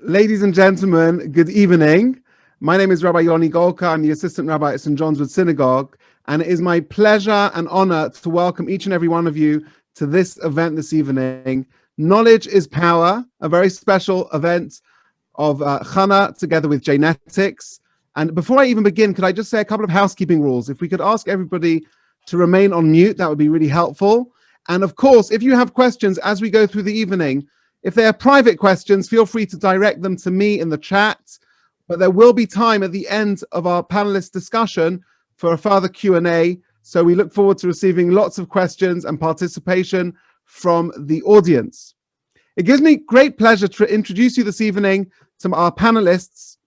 Ladies and gentlemen, good evening. My name is Rabbi Yoni Golka. I'm the Assistant Rabbi at St. John's Wood Synagogue, and it is my pleasure and honor to welcome each and every one of you to this event this evening. Knowledge is Power, a very special event of Chana together with Jnetics. And before I even begin, could I just say a couple of housekeeping rules? If we could ask everybody to remain on mute, that would be really helpful. And of course, if you have questions as we go through the evening, if they are private questions, feel free to direct them to me in the chat, but there will be time at the end of our panelist discussion for a further Q&A. So we look forward to receiving lots of questions and participation from the audience. It gives me great pleasure to introduce you this evening to our panelists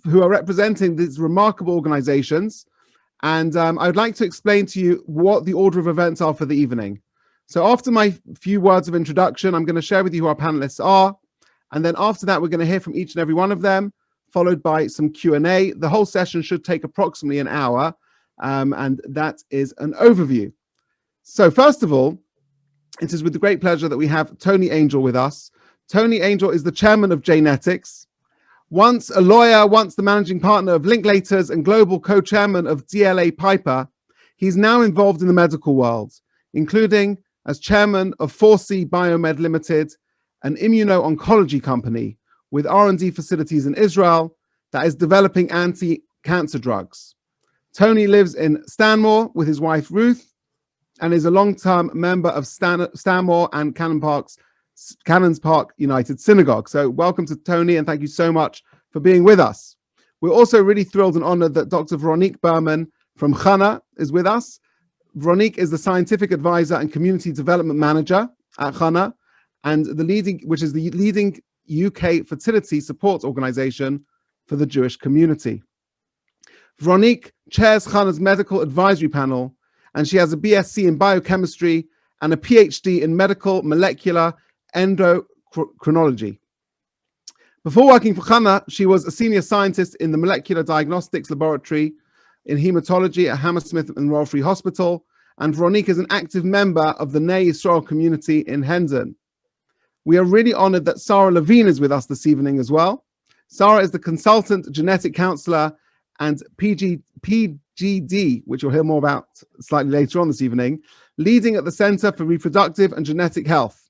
who are representing these remarkable organizations. And I would like to explain to you what the order of events are for the evening. So after my few words of introduction, I'm going to share with you who our panelists are. And then after that, we're going to hear from each and every one of them, followed by some Q&A. The whole session should take approximately an hour. And that is an overview. So first of all, it is with great pleasure that we have Tony Angel with us. Tony Angel is the chairman of Jnetics. Once a lawyer, once the managing partner of Linklaters and global co-chairman of DLA Piper, he's now involved in the medical world, including as chairman of 4C Biomed Limited, an immuno-oncology company with R&D facilities in Israel that is developing anti-cancer drugs. Tony lives in Stanmore with his wife Ruth and is a long-term member of Stanmore and Cannons Park United Synagogue. So welcome to Tony, and thank you so much for being with us. We're also really thrilled and honored that Dr. Veronique Berman from Chana is with us. Veronique is the scientific advisor and community development manager at Chana, and which is the leading UK fertility support organization for the Jewish community. Veronique chairs Chana's medical advisory panel, and she has a BSc in biochemistry and a PhD in medical molecular endocrinology. Before working for Chana, she was a senior scientist in the molecular diagnostics laboratory in hematology at Hammersmith and Royal Free Hospital, and Veronique is an active member of the Ney Yisrael community in Hendon. We are really honored that Sarah Levine is with us this evening as well. Sarah is the consultant genetic counselor and PGD, which you'll hear more about slightly later on this evening, leading at the Center for Reproductive and Genetic Health,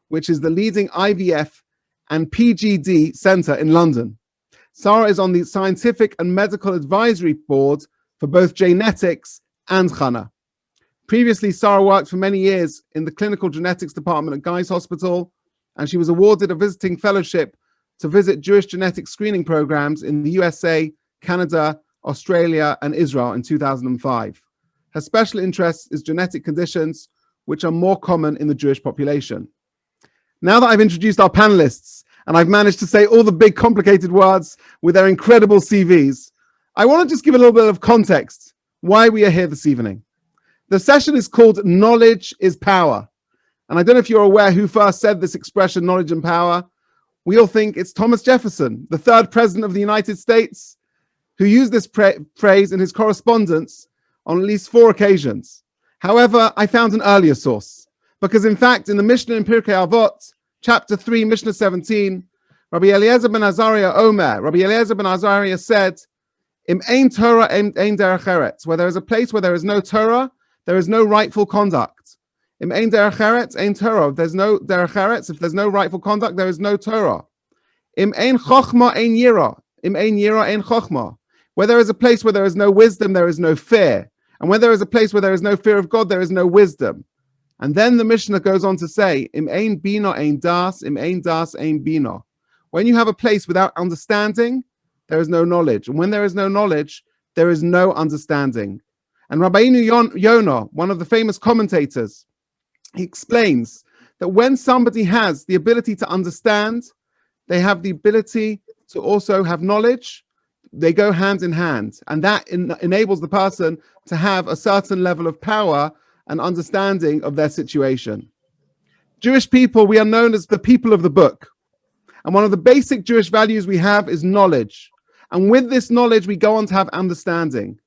which is the leading IVF and PGD center in London. Sarah is on the scientific and medical advisory board for both Jnetics and Chana. Previously, Sarah worked for many years in the clinical genetics department at Guy's Hospital, and she was awarded a visiting fellowship to visit Jewish genetic screening programs in the USA, Canada, Australia, and Israel in 2005. Her special interest is genetic conditions, which are more common in the Jewish population. Now that I've introduced our panelists, and I've managed to say all the big complicated words with their incredible CVs, I want to just give a little bit of context why we are here this evening. The session is called Knowledge is Power. And I don't know if you're aware who first said this expression, knowledge and power. We all think it's Thomas Jefferson, the third president of the United States, who used this phrase in his correspondence on at least 4 occasions. However, I found an earlier source, because in fact, in the Mishnah in Pirkei Avot, chapter 3, Mishnah 17, Rabbi Eliezer ben Azariah Omer, Rabbi Eliezer ben Azariah said, Im ein Torah, ein derech eretz. Where there is a place where there is no Torah, there is no rightful conduct. Im ein derech eretz, ein Torah. If there's no derech eretz, if there's no rightful conduct, there is no Torah. Im ein chochma, ein yira. Im ein yira, ein chochma. Where there is a place where there is no wisdom, there is no fear. And when there is a place where there is no fear of God, there is no wisdom. And then the Mishnah goes on to say, Im ein bina, ein das, im ein das, ein bina. When you have a place without understanding, there is no knowledge. And when there is no knowledge, there is no understanding. And Rabbeinu Yonah, one of the famous commentators, he explains that when somebody has the ability to understand, they have the ability to also have knowledge. They go hand in hand. And that enables the person to have a certain level of power and understanding of their situation. Jewish people, we are known as the people of the book. And one of the basic Jewish values we have is knowledge. And with this knowledge, we go on to have understanding.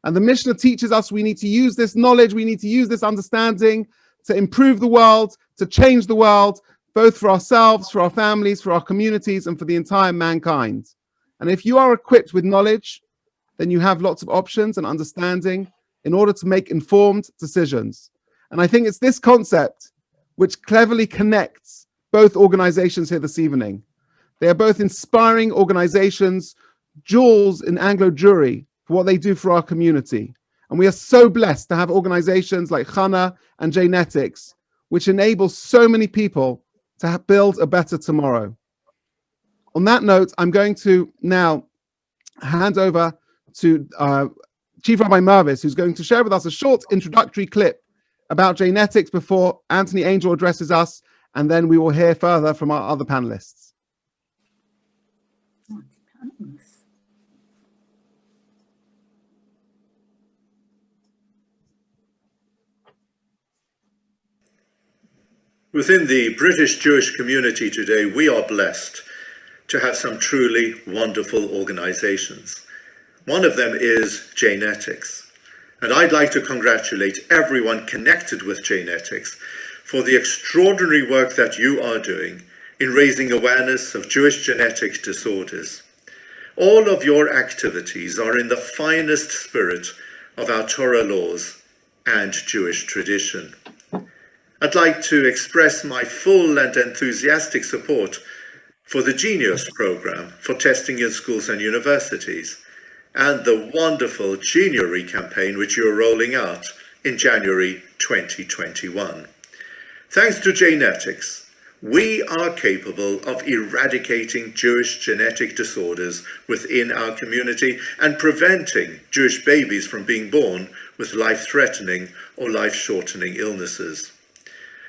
And the Mishnah teaches us we need to use this knowledge, we need to use this understanding to improve the world, to change the world, both for ourselves, for our families, for our communities, and for the entire mankind. And if you are equipped with knowledge, then you have lots of options and understanding in order to make informed decisions. And I think it's this concept which cleverly connects both organizations here this evening. They are both inspiring organizations, jewels in Anglo Jewry for what they do for our community. And we are so blessed to have organizations like Chana and Jnetics, which enable so many people to build a better tomorrow. On that note, I'm going to now hand over to Chief Rabbi Mervis, who's going to share with us a short introductory clip about Jnetics before Anthony Angel addresses us, and then we will hear further from our other panelists. Within the British Jewish community today, we are blessed to have some truly wonderful organizations. One of them is Jnetics, and I'd like to congratulate everyone connected with Jnetics for the extraordinary work that you are doing in raising awareness of Jewish genetic disorders. All of your activities are in the finest spirit of our Torah laws and Jewish tradition. I'd like to express my full and enthusiastic support for the Genius program for testing in schools and universities, and the wonderful Geniuary campaign which you are rolling out in January 2021. Thanks to Jnetics, we are capable of eradicating Jewish genetic disorders within our community and preventing Jewish babies from being born with life-threatening or life-shortening illnesses.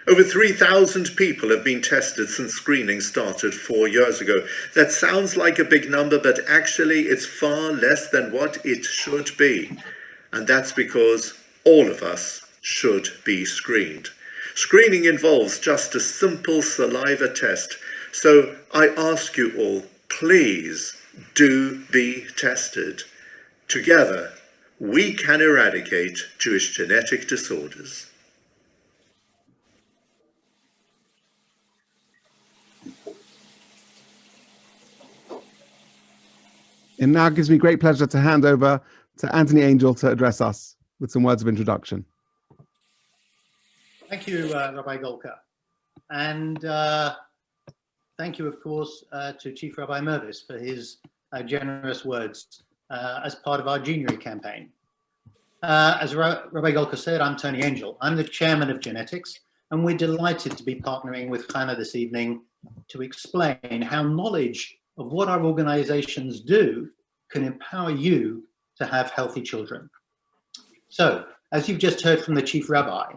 Over 3,000 people have been tested since screening started 4 years ago. That sounds like a big number, but actually it's far less than what it should be. And that's because all of us should be screened. Screening involves just a simple saliva test. So I ask you all, please do be tested. Together, we can eradicate Jewish genetic disorders. It now gives me great pleasure to hand over to Anthony Angel to address us with some words of introduction. Thank you, Rabbi Golka. And thank you, of course, to Chief Rabbi Mervis for his generous words as part of our Geniuary campaign. As Rabbi Golka said, I'm Tony Angel. I'm the chairman of Jnetics, and we're delighted to be partnering with Chana this evening to explain how knowledge of what our organizations do can empower you to have healthy children. So, as you've just heard from the Chief Rabbi,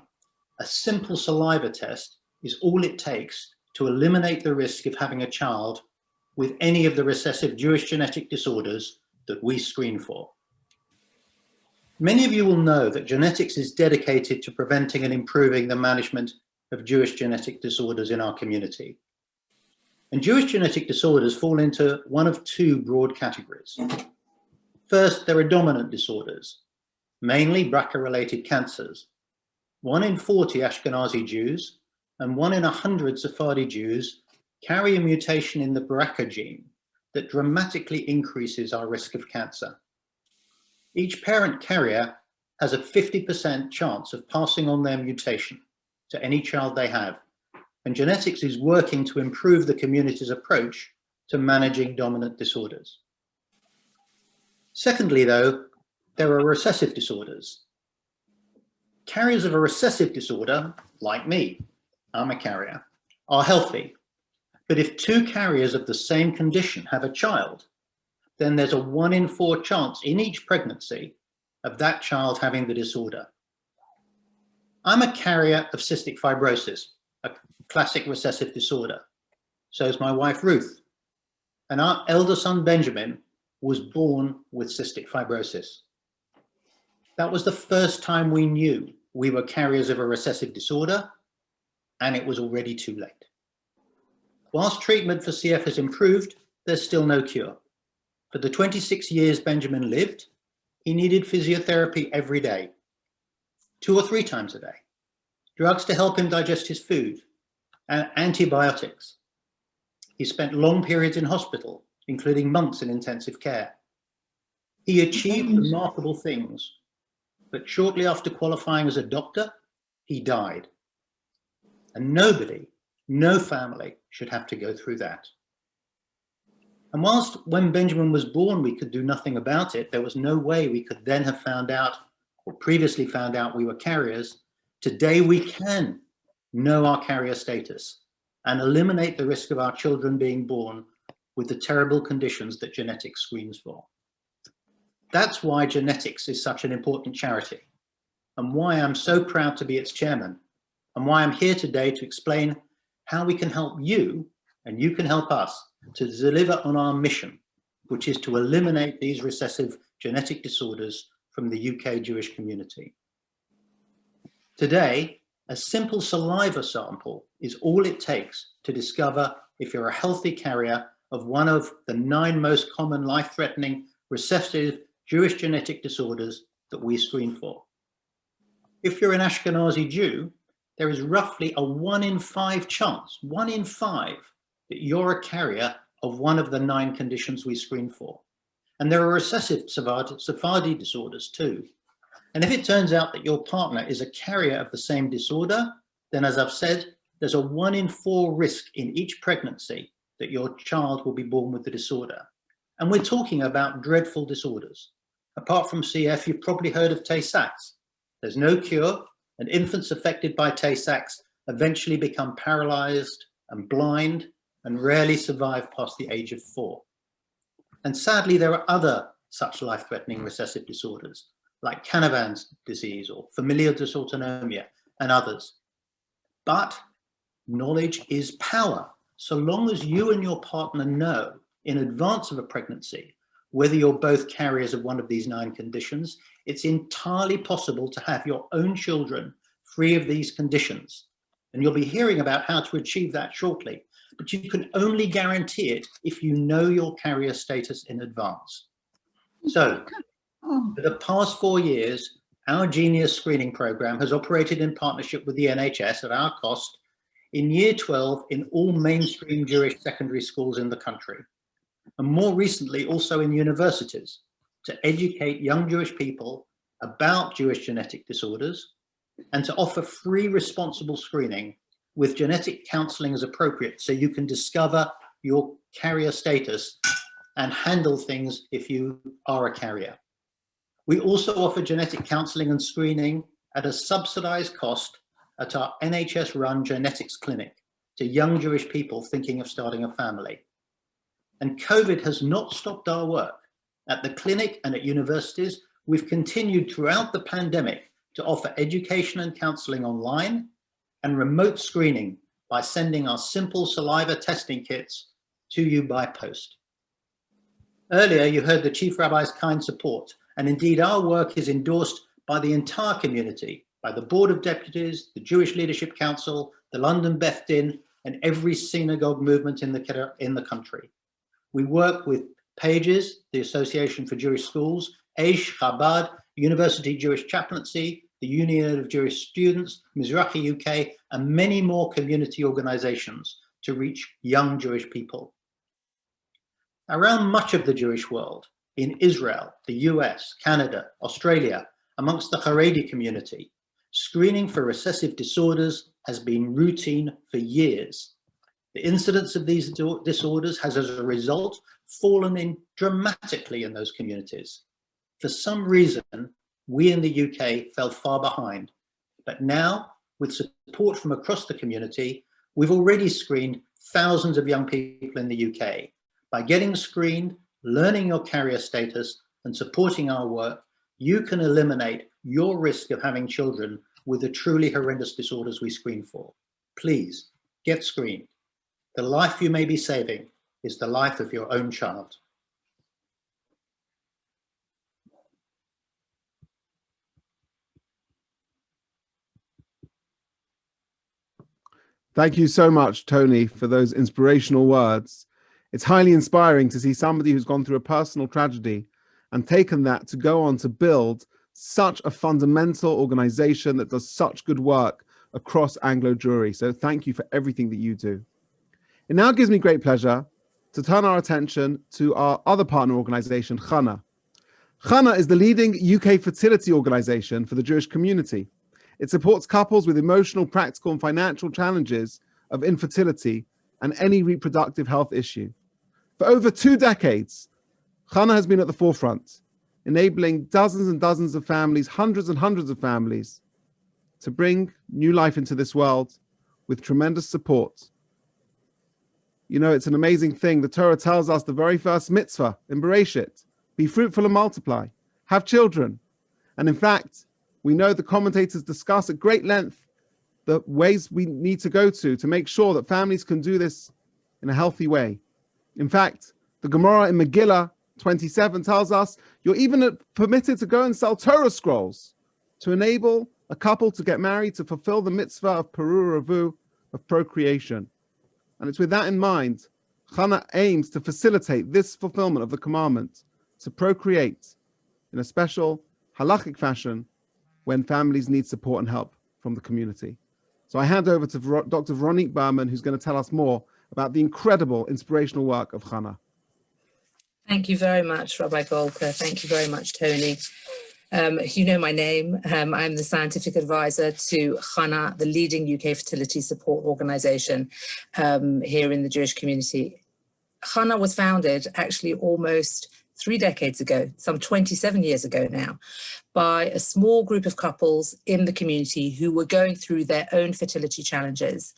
a simple saliva test is all it takes to eliminate the risk of having a child with any of the recessive Jewish genetic disorders that we screen for. Many of you will know that Jnetics is dedicated to preventing and improving the management of Jewish genetic disorders in our community. And Jewish genetic disorders fall into one of two broad categories. First, there are dominant disorders, mainly BRCA-related cancers. 1 in 40 Ashkenazi Jews and 1 in 100 Sephardi Jews carry a mutation in the BRCA gene that dramatically increases our risk of cancer. Each parent carrier has a 50% chance of passing on their mutation to any child they have. And Jnetics is working to improve the community's approach to managing dominant disorders. Secondly, though, there are recessive disorders. Carriers of a recessive disorder, like me, I'm a carrier, are healthy. But if 2 carriers of the same condition have a child, then there's a 1 in 4 chance in each pregnancy of that child having the disorder. I'm a carrier of cystic fibrosis, a classic recessive disorder. So is my wife, Ruth. And our elder son, Benjamin, was born with cystic fibrosis. That was the first time we knew we were carriers of a recessive disorder, and it was already too late. Whilst treatment for CF has improved, there's still no cure. For the 26 years Benjamin lived, he needed physiotherapy every day, 2 or 3 times a day, drugs to help him digest his food, antibiotics. He spent long periods in hospital, including months in intensive care. He achieved remarkable things, but shortly after qualifying as a doctor, he died. And nobody, no family should have to go through that. And whilst when Benjamin was born, we could do nothing about it, there was no way we could then have found out or previously found out we were carriers. Today we can know our carrier status and eliminate the risk of our children being born with the terrible conditions that genetics screens for. That's why Jnetics is such an important charity, and why I'm so proud to be its chairman, and why I'm here today to explain how we can help you, and you can help us, to deliver on our mission, which is to eliminate these recessive genetic disorders from the UK Jewish community. Today, a simple saliva sample is all it takes to discover if you're a healthy carrier of one of the 9 most common life-threatening recessive Jewish genetic disorders that we screen for. If you're an Ashkenazi Jew, there is roughly a 1 in 5 chance, 1 in 5, that you're a carrier of one of the 9 conditions we screen for. And there are recessive Sephardi disorders too. And if it turns out that your partner is a carrier of the same disorder, then as I've said, there's a 1 in 4 risk in each pregnancy that your child will be born with the disorder. And we're talking about dreadful disorders. Apart from CF, you've probably heard of Tay-Sachs. There's no cure, and infants affected by Tay-Sachs eventually become paralyzed and blind and rarely survive past the age of 4. And sadly, there are other such life-threatening recessive disorders, like Canavan's disease or familial dysautonomia and others. But knowledge is power. So long as you and your partner know in advance of a pregnancy whether you're both carriers of one of these 9 conditions, it's entirely possible to have your own children free of these conditions. And you'll be hearing about how to achieve that shortly. But you can only guarantee it if you know your carrier status in advance. So, for the past 4 years, our Genius screening program has operated in partnership with the NHS at our cost in Year 12 in all mainstream Jewish secondary schools in the country, and more recently also in universities, to educate young Jewish people about Jewish genetic disorders and to offer free responsible screening with genetic counseling as appropriate, so you can discover your carrier status and handle things if you are a carrier. We also offer genetic counseling and screening at a subsidized cost at our NHS-run genetics clinic to young Jewish people thinking of starting a family. And COVID has not stopped our work. At the clinic and at universities, we've continued throughout the pandemic to offer education and counseling online and remote screening by sending our simple saliva testing kits to you by post. Earlier, you heard the Chief Rabbi's kind support, and indeed our work is endorsed by the entire community, by the Board of Deputies, the Jewish Leadership Council, the London Beth Din, and every synagogue movement in the country. We work with Pages, the Association for Jewish Schools, Aish, Chabad, University Jewish Chaplaincy, the Union of Jewish Students, Mizrahi UK, and many more community organizations to reach young Jewish people. Around much of the Jewish world, in Israel, the US, Canada, Australia, amongst the Haredi community, screening for recessive disorders has been routine for years. The incidence of these disorders has, as a result, fallen in dramatically in those communities. For some reason, we in the UK fell far behind, but now, with support from across the community, we've already screened thousands of young people in the UK. By getting screened, learning your carrier status, and supporting our work, you can eliminate your risk of having children with the truly horrendous disorders we screen for. Please, get screened. The life you may be saving is the life of your own child. Thank you so much, Tony, for those inspirational words. It's highly inspiring to see somebody who's gone through a personal tragedy and taken that to go on to build such a fundamental organization that does such good work across Anglo Jewry. So thank you for everything that you do. It now gives me great pleasure to turn our attention to our other partner organization, Chana. Chana is the leading UK fertility organization for the Jewish community. It supports couples with emotional, practical, and financial challenges of infertility and any reproductive health issue. For over 2 decades, Chana has been at the forefront, enabling dozens and dozens of families, hundreds and hundreds of families, to bring new life into this world with tremendous support. You know, it's an amazing thing. The Torah tells us the very first mitzvah in Bereshit, be fruitful and multiply, have children. And in fact, we know the commentators discuss at great length the ways we need to go to make sure that families can do this in a healthy way. In fact, the Gemara in Megillah 27 tells us you're even permitted to go and sell Torah scrolls to enable a couple to get married to fulfill the mitzvah of Peru Ravu, of procreation. And it's with that in mind, Chana aims to facilitate this fulfillment of the commandment to procreate in a special halachic fashion when families need support and help from the community. So I hand over to Dr. Veronique Berman, who's going to tell us more about the incredible inspirational work of Chana. Thank you very much, Rabbi Golka. Thank you very much, Tony. You know my name. I'm the scientific advisor to Chana, the leading UK fertility support organisation here in the Jewish community. Chana was founded actually almost 3 decades ago, some 27 years ago now, by a small group of couples in the community who were going through their own fertility challenges,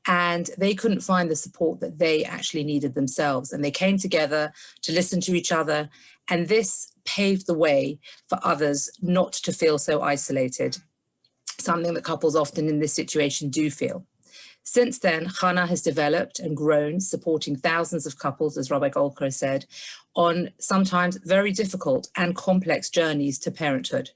and they couldn't find the support that they actually needed themselves. And they came together to listen to each other, and this paved the way for others not to feel so isolated, something that couples often in this situation do feel. Since then, Chana has developed and grown, supporting thousands of couples, as Rabbi Golka said, on sometimes very difficult and complex journeys to parenthood.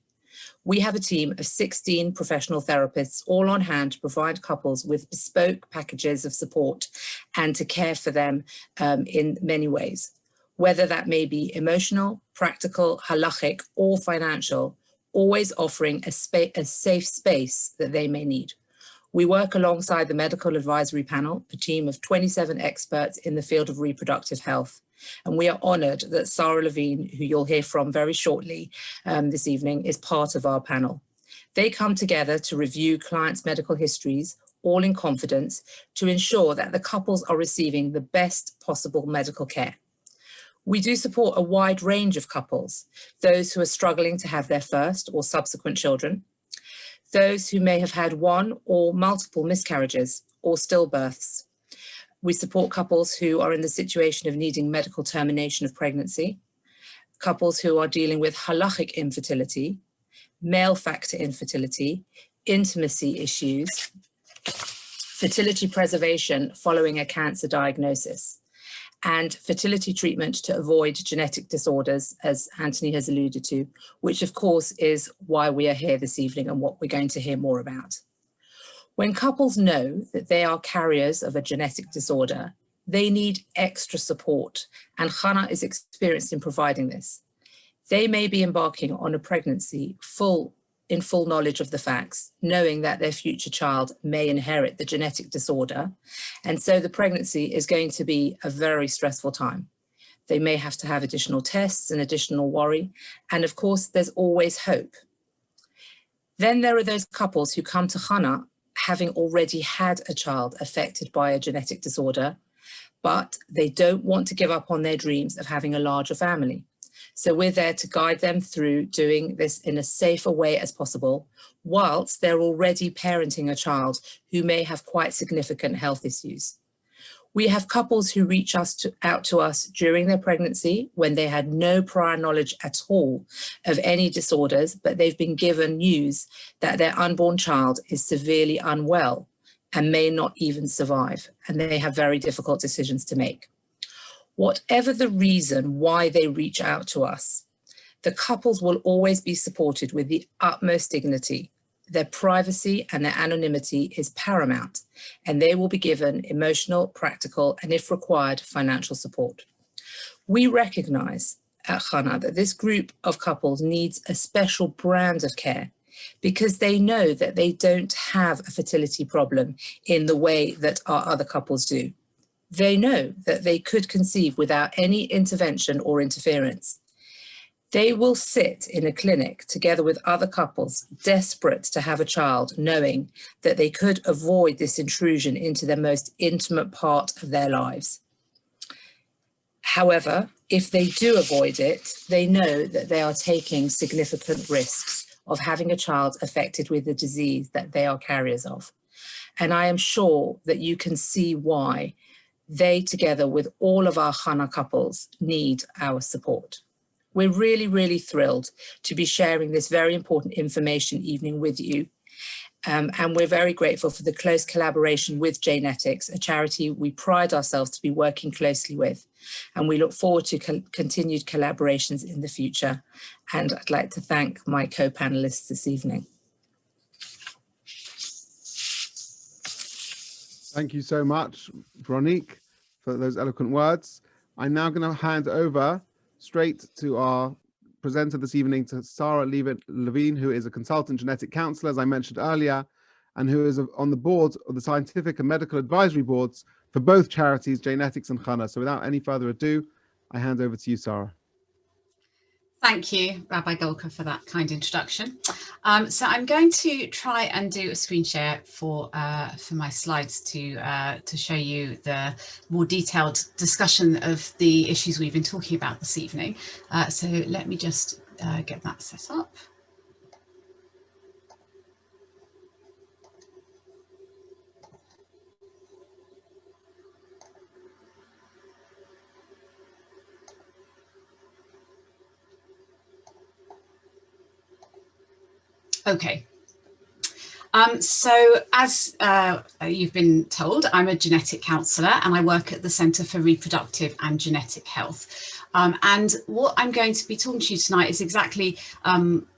We have a team of 16 professional therapists all on hand to provide couples with bespoke packages of support and to care for them in many ways, whether that may be emotional, practical, halachic, or financial, always offering a safe space that they may need. We work alongside the Medical Advisory Panel, a team of 27 experts in the field of reproductive health. And we are honoured that Sarah Levine, who you'll hear from very shortly this evening, is part of our panel. They come together to review clients' medical histories, all in confidence, to ensure that the couples are receiving the best possible medical care. We do support a wide range of couples, those who are struggling to have their first or subsequent children, those who may have had one or multiple miscarriages or stillbirths. We support couples who are in the situation of needing medical termination of pregnancy, couples who are dealing with halachic infertility, male factor infertility, intimacy issues, fertility preservation following a cancer diagnosis, and fertility treatment to avoid genetic disorders, as Anthony has alluded to, which of course is why we are here this evening and what we're going to hear more about. When couples know that they are carriers of a genetic disorder, they need extra support, and Chana is experienced in providing this. They may be embarking on a pregnancy in full knowledge of the facts, knowing that their future child may inherit the genetic disorder, and so the pregnancy is going to be a very stressful time. They may have to have additional tests and additional worry, and of course there's always hope. Then there are those couples who come to Chana having already had a child affected by a genetic disorder, but they don't want to give up on their dreams of having a larger family. So we're there to guide them through doing this in a safer way as possible, whilst they're already parenting a child who may have quite significant health issues. We have couples who reach out to us during their pregnancy when they had no prior knowledge at all of any disorders, but they've been given news that their unborn child is severely unwell and may not even survive, and they have very difficult decisions to make. Whatever the reason why they reach out to us, the couples will always be supported with the utmost dignity. Their privacy and their anonymity is paramount, and they will be given emotional, practical, and if required, financial support. We recognize at Chana that this group of couples needs a special brand of care. because they know that they don't have a fertility problem in the way that our other couples do. They know that they could conceive without any intervention or interference. They will sit in a clinic together with other couples desperate to have a child, knowing that they could avoid this intrusion into the most intimate part of their lives. However, if they do avoid it, they know that they are taking significant risks of having a child affected with a disease that they are carriers of. And I am sure that you can see why they, together with all of our Chana couples, need our support. We're really, really thrilled to be sharing this very important information evening with you. And we're very grateful for the close collaboration with Jnetics, a charity we pride ourselves to be working closely with. And we look forward to continued collaborations in the future. And I'd like to thank my co-panelists this evening. Thank you so much, Veronique, for those eloquent words. I'm now going to hand over straight to our presenter this evening, to Sarah Levine, who is a consultant genetic counselor, as I mentioned earlier, and who is on the board of the scientific and medical advisory boards for both charities, Jnetics and Chana. So without any further ado, I hand over to you, Sarah. Thank you, Rabbi Golka, for that kind introduction. So I'm going to try and do a screen share for my slides to show you the more detailed discussion of the issues we've been talking about this evening. So let me just get that set up. Okay. So as you've been told, I'm a genetic counsellor and I work at the Centre for Reproductive and Genetic Health. And what I'm going to be talking to you tonight is exactly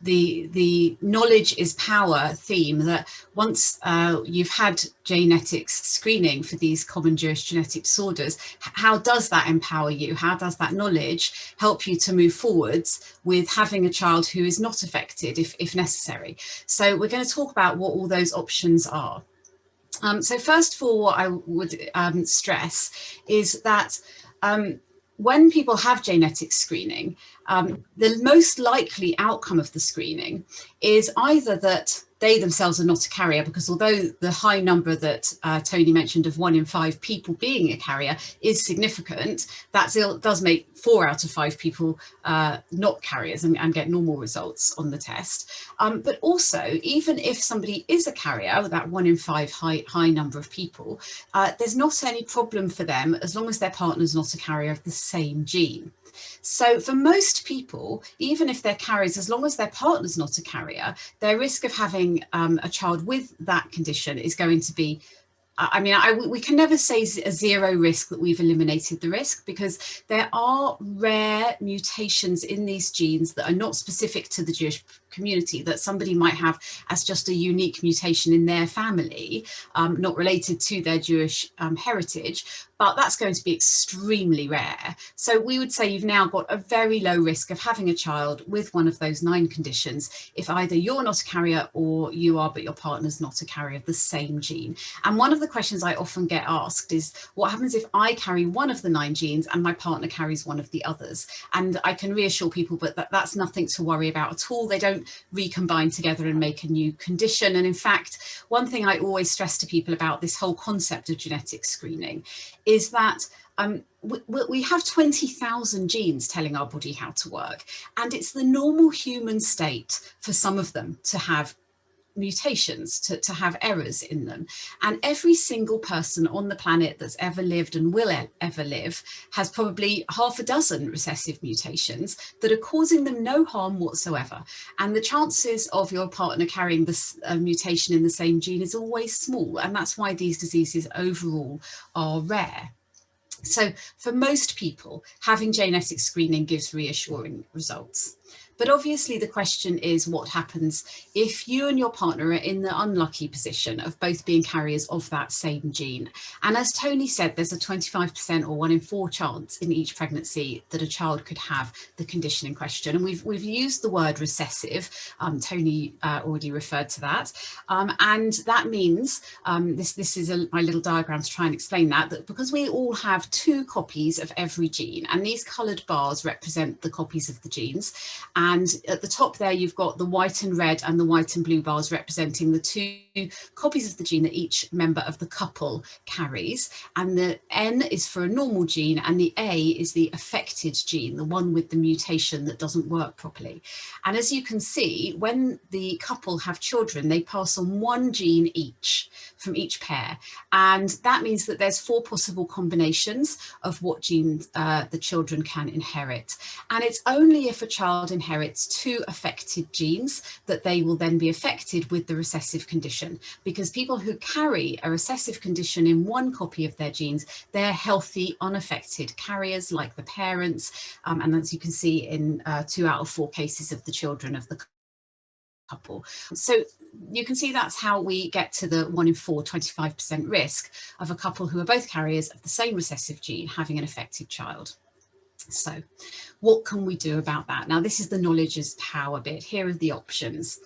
the knowledge is power theme, that once you've had genetics screening for these common Jewish genetic disorders, how does that empower you? How does that knowledge help you to move forwards with having a child who is not affected if necessary? So we're going to talk about what all those options are. So first of all, what I would stress is that when people have genetic screening, the most likely outcome of the screening is either that they themselves are not a carrier, because although the high number that Tony mentioned of 1 in 5 people being a carrier is significant, that still does make 4 out of 5 people not carriers and get normal results on the test. But also, even if somebody is a carrier, that 1 in 5 high number of people, there's not any problem for them as long as their partner's not a carrier of the same gene. So for most people, even if they're carriers, as long as their partner's not a carrier, their risk of having a child with that condition is going to be, we can never say a zero risk that we've eliminated the risk, because there are rare mutations in these genes that are not specific to the Jewish community, that somebody might have as just a unique mutation in their family, not related to their Jewish heritage, but that's going to be extremely rare. So we would say you've now got a very low risk of having a child with one of those 9 conditions if either you're not a carrier or you are, but your partner's not a carrier of the same gene. And one of the questions I often get asked is, what happens if I carry one of the 9 genes and my partner carries one of the others? And I can reassure people, but that's nothing to worry about at all. They don't recombine together and make a new condition. And in fact, one thing I always stress to people about this whole concept of genetic screening is that we have 20,000 genes telling our body how to work, and it's the normal human state for some of them to have mutations, to have errors in them. And every single person on the planet that's ever lived and will ever live has probably half a dozen recessive mutations that are causing them no harm whatsoever. And the chances of your partner carrying this mutation in the same gene is always small. And that's why these diseases overall are rare. So for most people, having genetic screening gives reassuring results. But obviously the question is what happens if you and your partner are in the unlucky position of both being carriers of that same gene. And as Tony said, there's a 25% or 1 in 4 chance in each pregnancy that a child could have the condition in question. And we've used the word recessive. Tony already referred to that. And that means, this is my little diagram to try and explain that because we all have 2 copies of every gene, and these coloured bars represent the copies of the genes. And at the top there, you've got the white and red and the white and blue bars representing the 2 copies of the gene that each member of the couple carries. And the N is for a normal gene, and the A is the affected gene, the one with the mutation that doesn't work properly. And as you can see, when the couple have children, they pass on 1 gene each from each pair. And that means that there's 4 possible combinations of what genes the children can inherit. And it's only if a child inherits 2 affected genes that they will then be affected with the recessive condition, because people who carry a recessive condition in 1 copy of their genes, they're healthy, unaffected carriers like the parents. And as you can see in 2 out of 4 cases of the children of the couple. So you can see that's how we get to the 1 in 4, 25% risk of a couple who are both carriers of the same recessive gene having an affected child. So what can we do about that? Now, this is the knowledge is power bit. Here are the options.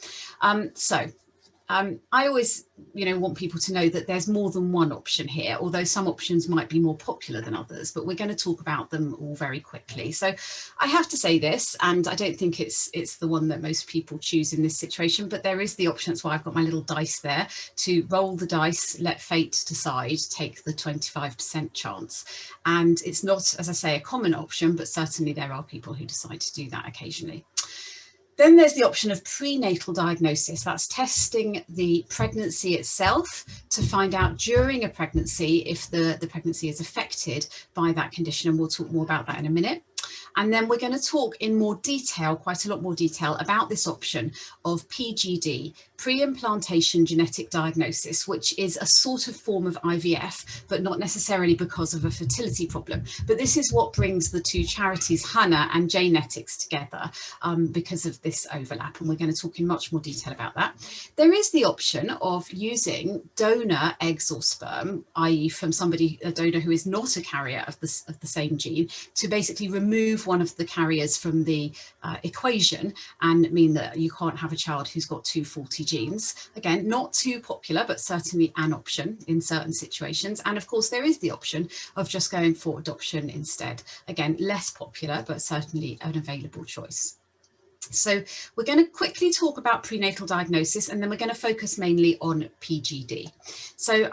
I always, want people to know that there's more than one option here, although some options might be more popular than others, but we're going to talk about them all very quickly. So I have to say this, and I don't think it's the one that most people choose in this situation, but there is the option. That's why I've got my little dice there to roll the dice, let fate decide, take the 25% chance. And it's not, as I say, a common option, but certainly there are people who decide to do that occasionally. Then there's the option of prenatal diagnosis. That's testing the pregnancy itself to find out during a pregnancy if the pregnancy is affected by that condition. And we'll talk more about that in a minute. And then we're going to talk in more detail, quite a lot more detail, about this option of PGD, pre-implantation genetic diagnosis, which is a sort of form of IVF, but not necessarily because of a fertility problem. But this is what brings the 2 charities, Chana and Jnetics, together because of this overlap. And we're going to talk in much more detail about that. There is the option of using donor eggs or sperm, i.e. from a donor who is not a carrier of the same gene, to basically remove one of the carriers from the equation and mean that you can't have a child who's got 2 faulty genes. Again, not too popular, but certainly an option in certain situations. And of course, there is the option of just going for adoption instead. Again, less popular, but certainly an available choice. So we're going to quickly talk about prenatal diagnosis, and then we're going to focus mainly on PGD. So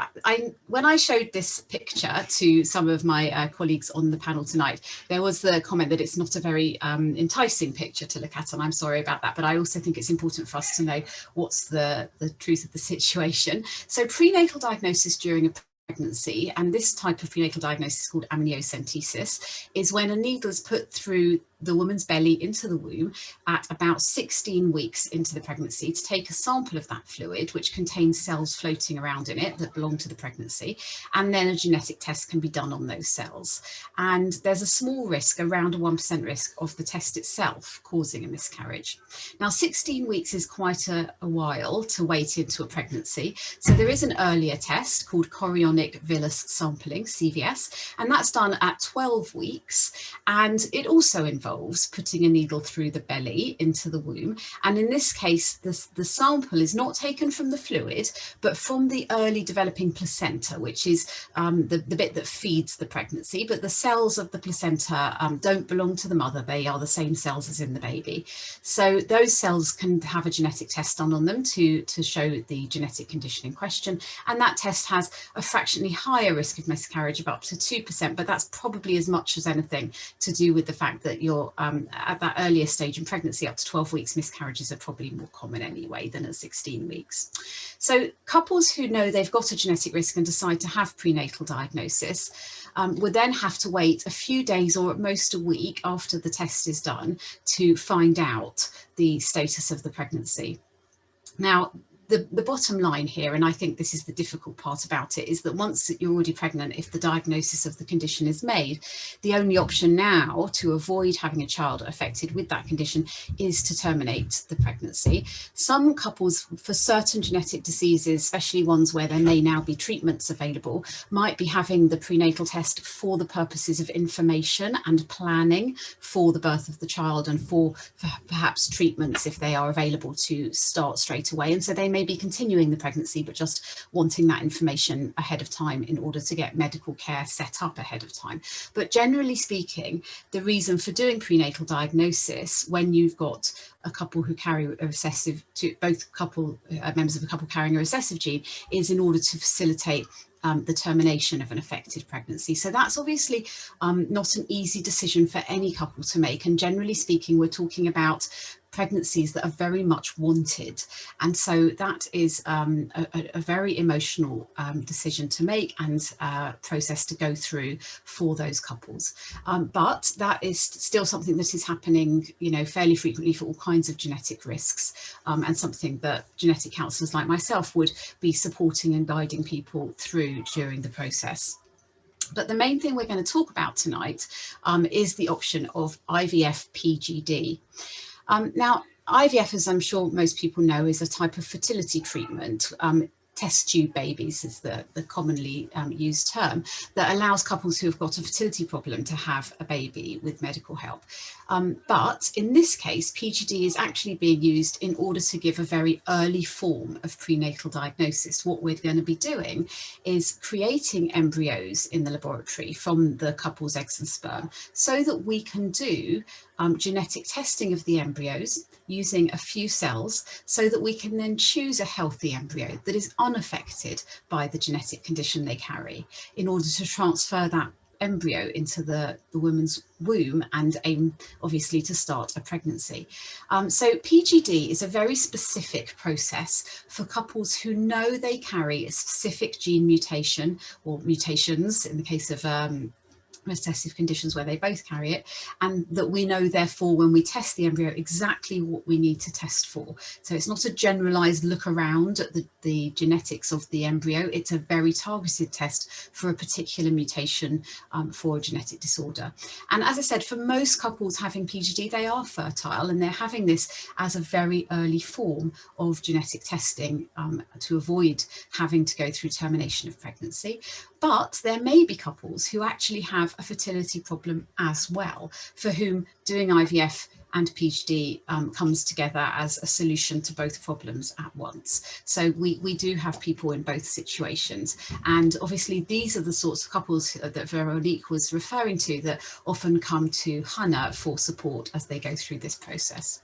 when I showed this picture to some of my colleagues on the panel tonight, there was the comment that it's not a very enticing picture to look at, and I'm sorry about that, but I also think it's important for us to know what's the truth of the situation. So prenatal diagnosis during a pregnancy, and this type of prenatal diagnosis is called amniocentesis, is when a needle is put through the woman's belly into the womb at about 16 weeks into the pregnancy to take a sample of that fluid, which contains cells floating around in it that belong to the pregnancy, and then a genetic test can be done on those cells. And there's a small risk, around a 1% risk, of the test itself causing a miscarriage. Now, 16 weeks is quite a while to wait into a pregnancy, so there is an earlier test called Chorionic Villus sampling, CVS, and that's done at 12 weeks, and it also involves putting a needle through the belly into the womb. And in this case, the sample is not taken from the fluid, but from the early developing placenta, which is the bit that feeds the pregnancy. But the cells of the placenta don't belong to the mother. They are the same cells as in the baby. So those cells can have a genetic test done on them to show the genetic condition in question. And that test has a fractionally higher risk of miscarriage of up to 2%, but that's probably as much as anything to do with the fact that you're at that earlier stage in pregnancy. Up to 12 weeks, miscarriages are probably more common anyway than at 16 weeks. So couples who know they've got a genetic risk and decide to have prenatal diagnosis would then have to wait a few days or at most a week after the test is done to find out the status of the pregnancy. Now, the bottom line here, and I think this is the difficult part about it, is that once you're already pregnant, if the diagnosis of the condition is made, the only option now to avoid having a child affected with that condition is to terminate the pregnancy. Some couples, for certain genetic diseases, especially ones where there may now be treatments available, might be having the prenatal test for the purposes of information and planning for the birth of the child, and for perhaps treatments if they are available to start straight away. And so they may be continuing the pregnancy, but just wanting that information ahead of time in order to get medical care set up ahead of time. But generally speaking, the reason for doing prenatal diagnosis when you've got a couple who carry a recessive, members of a couple carrying a recessive gene, is in order to facilitate the termination of an affected pregnancy. So that's obviously not an easy decision for any couple to make. And generally speaking, we're talking about pregnancies that are very much wanted. And so that is a very emotional decision to make and process to go through for those couples. But that is still something that is happening, fairly frequently for all kinds of genetic risks, and something that genetic counsellors like myself would be supporting and guiding people through during the process. But the main thing we're going to talk about tonight is the option of IVF PGD. Now, IVF, as I'm sure most people know, is a type of fertility treatment. Test tube babies is the commonly used term, that allows couples who have got a fertility problem to have a baby with medical help. But in this case, PGD is actually being used in order to give a very early form of prenatal diagnosis. What we're going to be doing is creating embryos in the laboratory from the couple's eggs and sperm, so that we can do genetic testing of the embryos using a few cells, so that we can then choose a healthy embryo that is unaffected by the genetic condition they carry, in order to transfer that embryo into the woman's womb and aim obviously to start a pregnancy. So PGD is a very specific process for couples who know they carry a specific gene mutation, or mutations in the case of recessive conditions where they both carry it, and that we know therefore when we test the embryo exactly what we need to test for. So it's not a generalized look around at the genetics of the embryo, it's a very targeted test for a particular mutation for a genetic disorder. And as I said, for most couples having PGD, they are fertile, and they're having this as a very early form of genetic testing to avoid having to go through termination of pregnancy. But there may be couples who actually have a fertility problem as well, for whom doing IVF and PGD comes together as a solution to both problems at once. So we do have people in both situations. And obviously these are the sorts of couples that Veronique was referring to that often come to Hannah for support as they go through this process.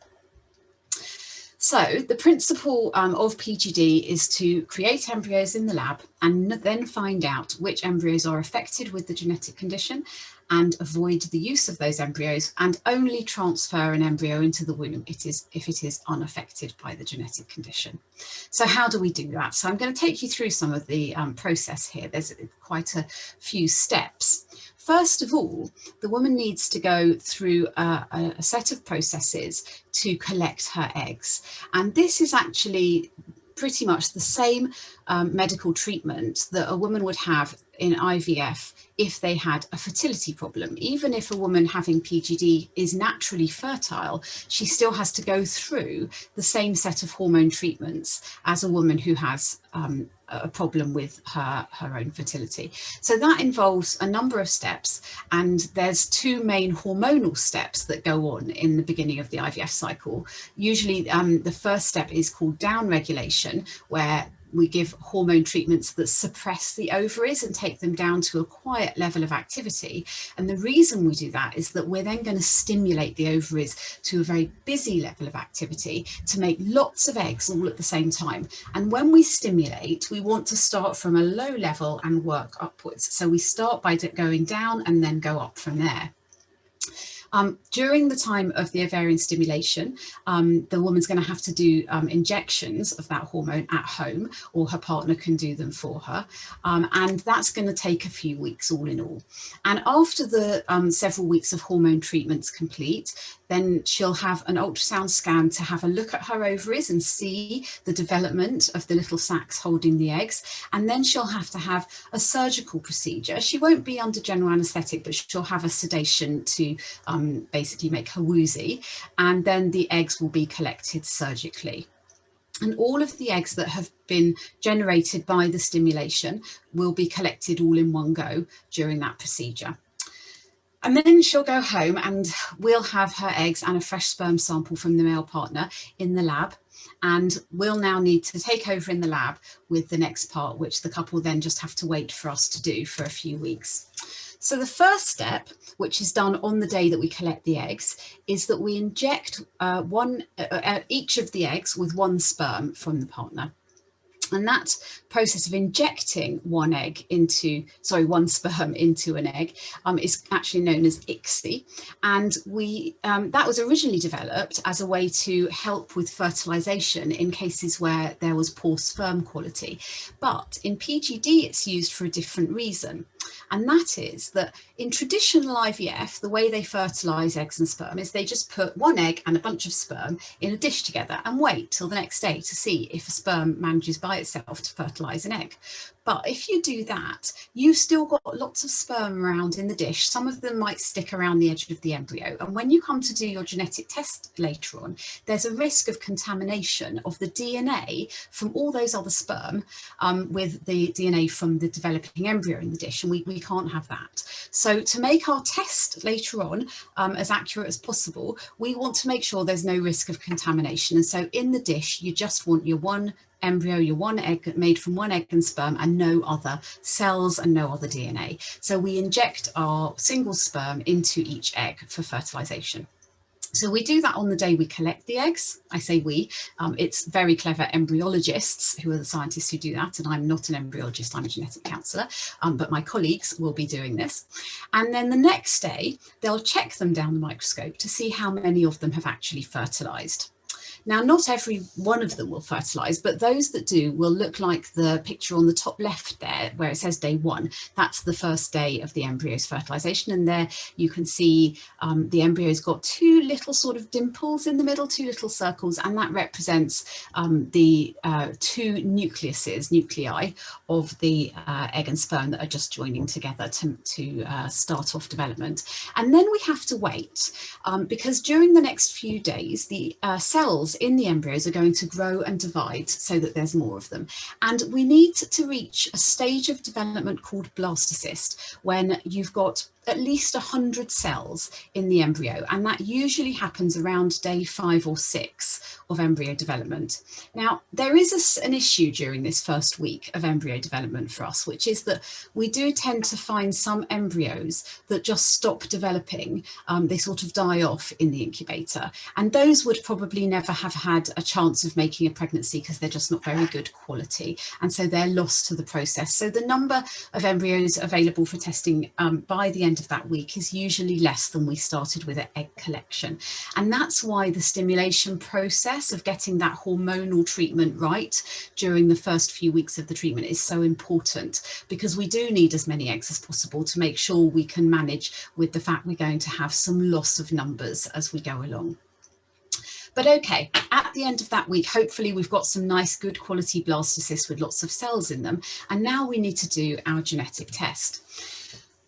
So the principle of PGD is to create embryos in the lab and then find out which embryos are affected with the genetic condition, and avoid the use of those embryos, and only transfer an embryo into the womb if it is unaffected by the genetic condition. So how do we do that? So I'm going to take you through some of the process here. There's quite a few steps. First of all, the woman needs to go through a set of processes to collect her eggs. And this is actually pretty much the same medical treatment that a woman would have in IVF if they had a fertility problem. Even if a woman having PGD is naturally fertile, she still has to go through the same set of hormone treatments as a woman who has a problem with her own fertility. So that involves a number of steps, and there's two main hormonal steps that go on in the beginning of the IVF cycle. Usually the first step is called downregulation, where we give hormone treatments that suppress the ovaries and take them down to a quiet level of activity. And the reason we do that is that we're then going to stimulate the ovaries to a very busy level of activity to make lots of eggs all at the same time. And when we stimulate, we want to start from a low level and work upwards. So we start by going down and then go up from there. During the time of the ovarian stimulation, the woman's going to have to do injections of that hormone at home, or her partner can do them for her. And that's going to take a few weeks all in all. And after the several weeks of hormone treatments complete, Then she'll have an ultrasound scan to have a look at her ovaries and see the development of the little sacs holding the eggs. And then she'll have to have a surgical procedure. She won't be under general anaesthetic, but she'll have a sedation to basically make her woozy. And then the eggs will be collected surgically. And all of the eggs that have been generated by the stimulation will be collected all in one go during that procedure. And then she'll go home and we'll have her eggs and a fresh sperm sample from the male partner in the lab. And we'll now need to take over in the lab with the next part, which the couple then just have to wait for us to do for a few weeks. So the first step, which is done on the day that we collect the eggs, is that we inject each of the eggs with one sperm from the partner. And that process of injecting one sperm into an egg is actually known as ICSI. And that was originally developed as a way to help with fertilization in cases where there was poor sperm quality. But in PGD, it's used for a different reason. And that is that in traditional IVF, the way they fertilize eggs and sperm is they just put one egg and a bunch of sperm in a dish together and wait till the next day to see if a sperm manages by itself to fertilize an egg. But if you do that, you've still got lots of sperm around in the dish. Some of them might stick around the edge of the embryo. And when you come to do your genetic test later on, there's a risk of contamination of the DNA from all those other sperm with the DNA from the developing embryo in the dish. And we can't have that. So to make our test later on as accurate as possible, we want to make sure there's no risk of contamination. And so in the dish, you just want your one embryo, your one egg made from one egg and sperm, and no other cells and no other DNA. So we inject our single sperm into each egg for fertilization. So we do that on the day we collect the eggs. I say we, it's very clever embryologists who are the scientists who do that. And I'm not an embryologist, I'm a genetic counsellor, but my colleagues will be doing this. And then the next day, they'll check them down the microscope to see how many of them have actually fertilized. Now, not every one of them will fertilize, but those that do will look like the picture on the top left there, where it says day 1. That's the first day of the embryo's fertilization. And there you can see the embryo's got 2 little sort of dimples in the middle, 2 little circles, and that represents the 2 nuclei of the egg and sperm that are just joining together to start off development. And then we have to wait because during the next few days, the cells in the embryos are going to grow and divide so that there's more of them. And we need to reach a stage of development called blastocyst when you've got at least 100 cells in the embryo, and that usually happens around day 5 or 6 of embryo development. Now, there is an issue during this first week of embryo development for us, which is that we do tend to find some embryos that just stop developing. They sort of die off in the incubator, and those would probably never have had a chance of making a pregnancy because they're just not very good quality, and so they're lost to the process. So the number of embryos available for testing by the end of that week is usually less than we started with at egg collection. And that's why the stimulation process of getting that hormonal treatment right during the first few weeks of the treatment is so important, because we do need as many eggs as possible to make sure we can manage with the fact we're going to have some loss of numbers as we go along. But okay, at the end of that week, hopefully we've got some nice, good quality blastocysts with lots of cells in them. And now we need to do our genetic test.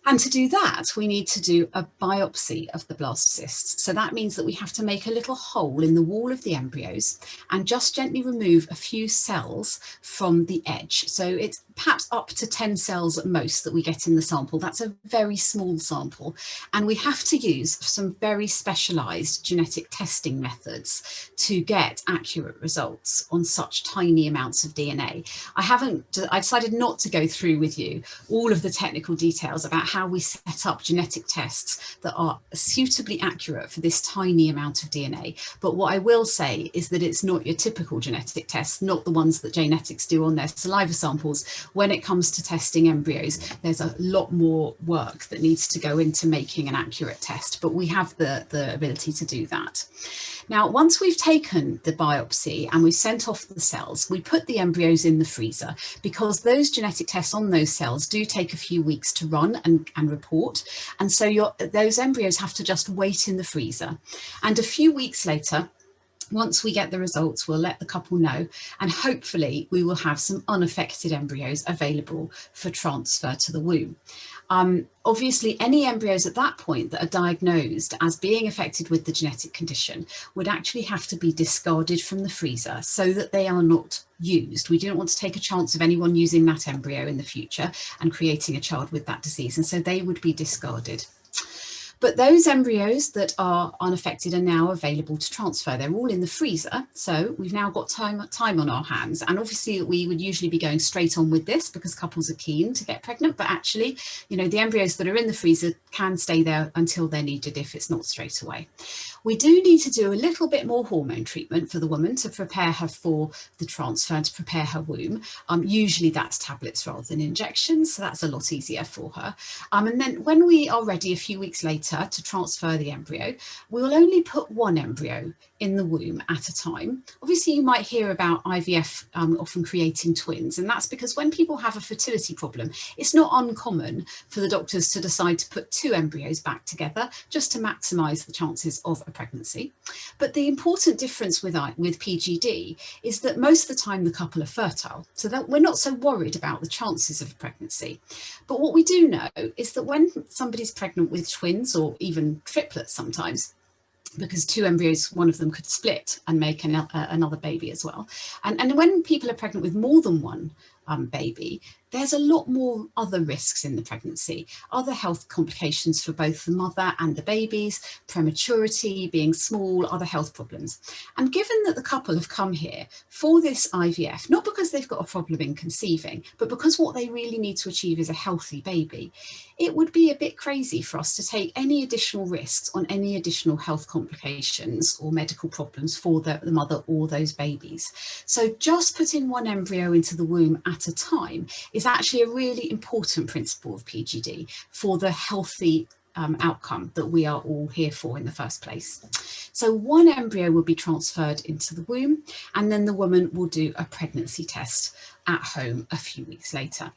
And to do that, we need to do a biopsy of the blastocysts. So that means that we have to make a little hole in the wall of the embryos and just gently remove a few cells from the edge. So it's perhaps up to 10 cells at most that we get in the sample. That's a very small sample. And we have to use some very specialized genetic testing methods to get accurate results on such tiny amounts of DNA. I decided not to go through with you all of the technical details about how we set up genetic tests that are suitably accurate for this tiny amount of DNA. But what I will say is that it's not your typical genetic tests, not the ones that Jnetics do on their saliva samples. When it comes to testing embryos, there's a lot more work that needs to go into making an accurate test, but we have the ability to do that. Now, once we've taken the biopsy and we've sent off the cells, we put the embryos in the freezer, because those genetic tests on those cells do take a few weeks to run and report. And so those embryos have to just wait in the freezer. And a few weeks later, once we get the results, we'll let the couple know, and hopefully we will have some unaffected embryos available for transfer to the womb. Obviously, any embryos at that point that are diagnosed as being affected with the genetic condition would actually have to be discarded from the freezer so that they are not used. We don't want to take a chance of anyone using that embryo in the future and creating a child with that disease, and so they would be discarded. But those embryos that are unaffected are now available to transfer. They're all in the freezer, so we've now got time on our hands. And obviously we would usually be going straight on with this because couples are keen to get pregnant, but actually, you know, the embryos that are in the freezer can stay there until they're needed if it's not straight away. We do need to do a little bit more hormone treatment for the woman to prepare her for the transfer and to prepare her womb. Usually that's tablets rather than injections, so that's a lot easier for her. And then when we are ready a few weeks later to transfer the embryo, we will only put one embryo in the womb at a time. Obviously, you might hear about IVF often creating twins, and that's because when people have a fertility problem, it's not uncommon for the doctors to decide to put two embryos back together just to maximise the chances of a pregnancy. But the important difference with PGD is that most of the time the couple are fertile, so that we're not so worried about the chances of a pregnancy. But what we do know is that when somebody's pregnant with twins or even triplets sometimes, because two embryos, one of them could split and make another baby as well. And when people are pregnant with more than one baby, there's a lot more other risks in the pregnancy, other health complications for both the mother and the babies, prematurity, being small, other health problems. And given that the couple have come here for this IVF, not because they've got a problem in conceiving, but because what they really need to achieve is a healthy baby, it would be a bit crazy for us to take any additional risks on any additional health complications or medical problems for the mother or those babies. So just putting one embryo into the womb at a time is actually a really important principle of PGD for the healthy outcome that we are all here for in the first place. So one embryo will be transferred into the womb, and then the woman will do a pregnancy test at home a few weeks later.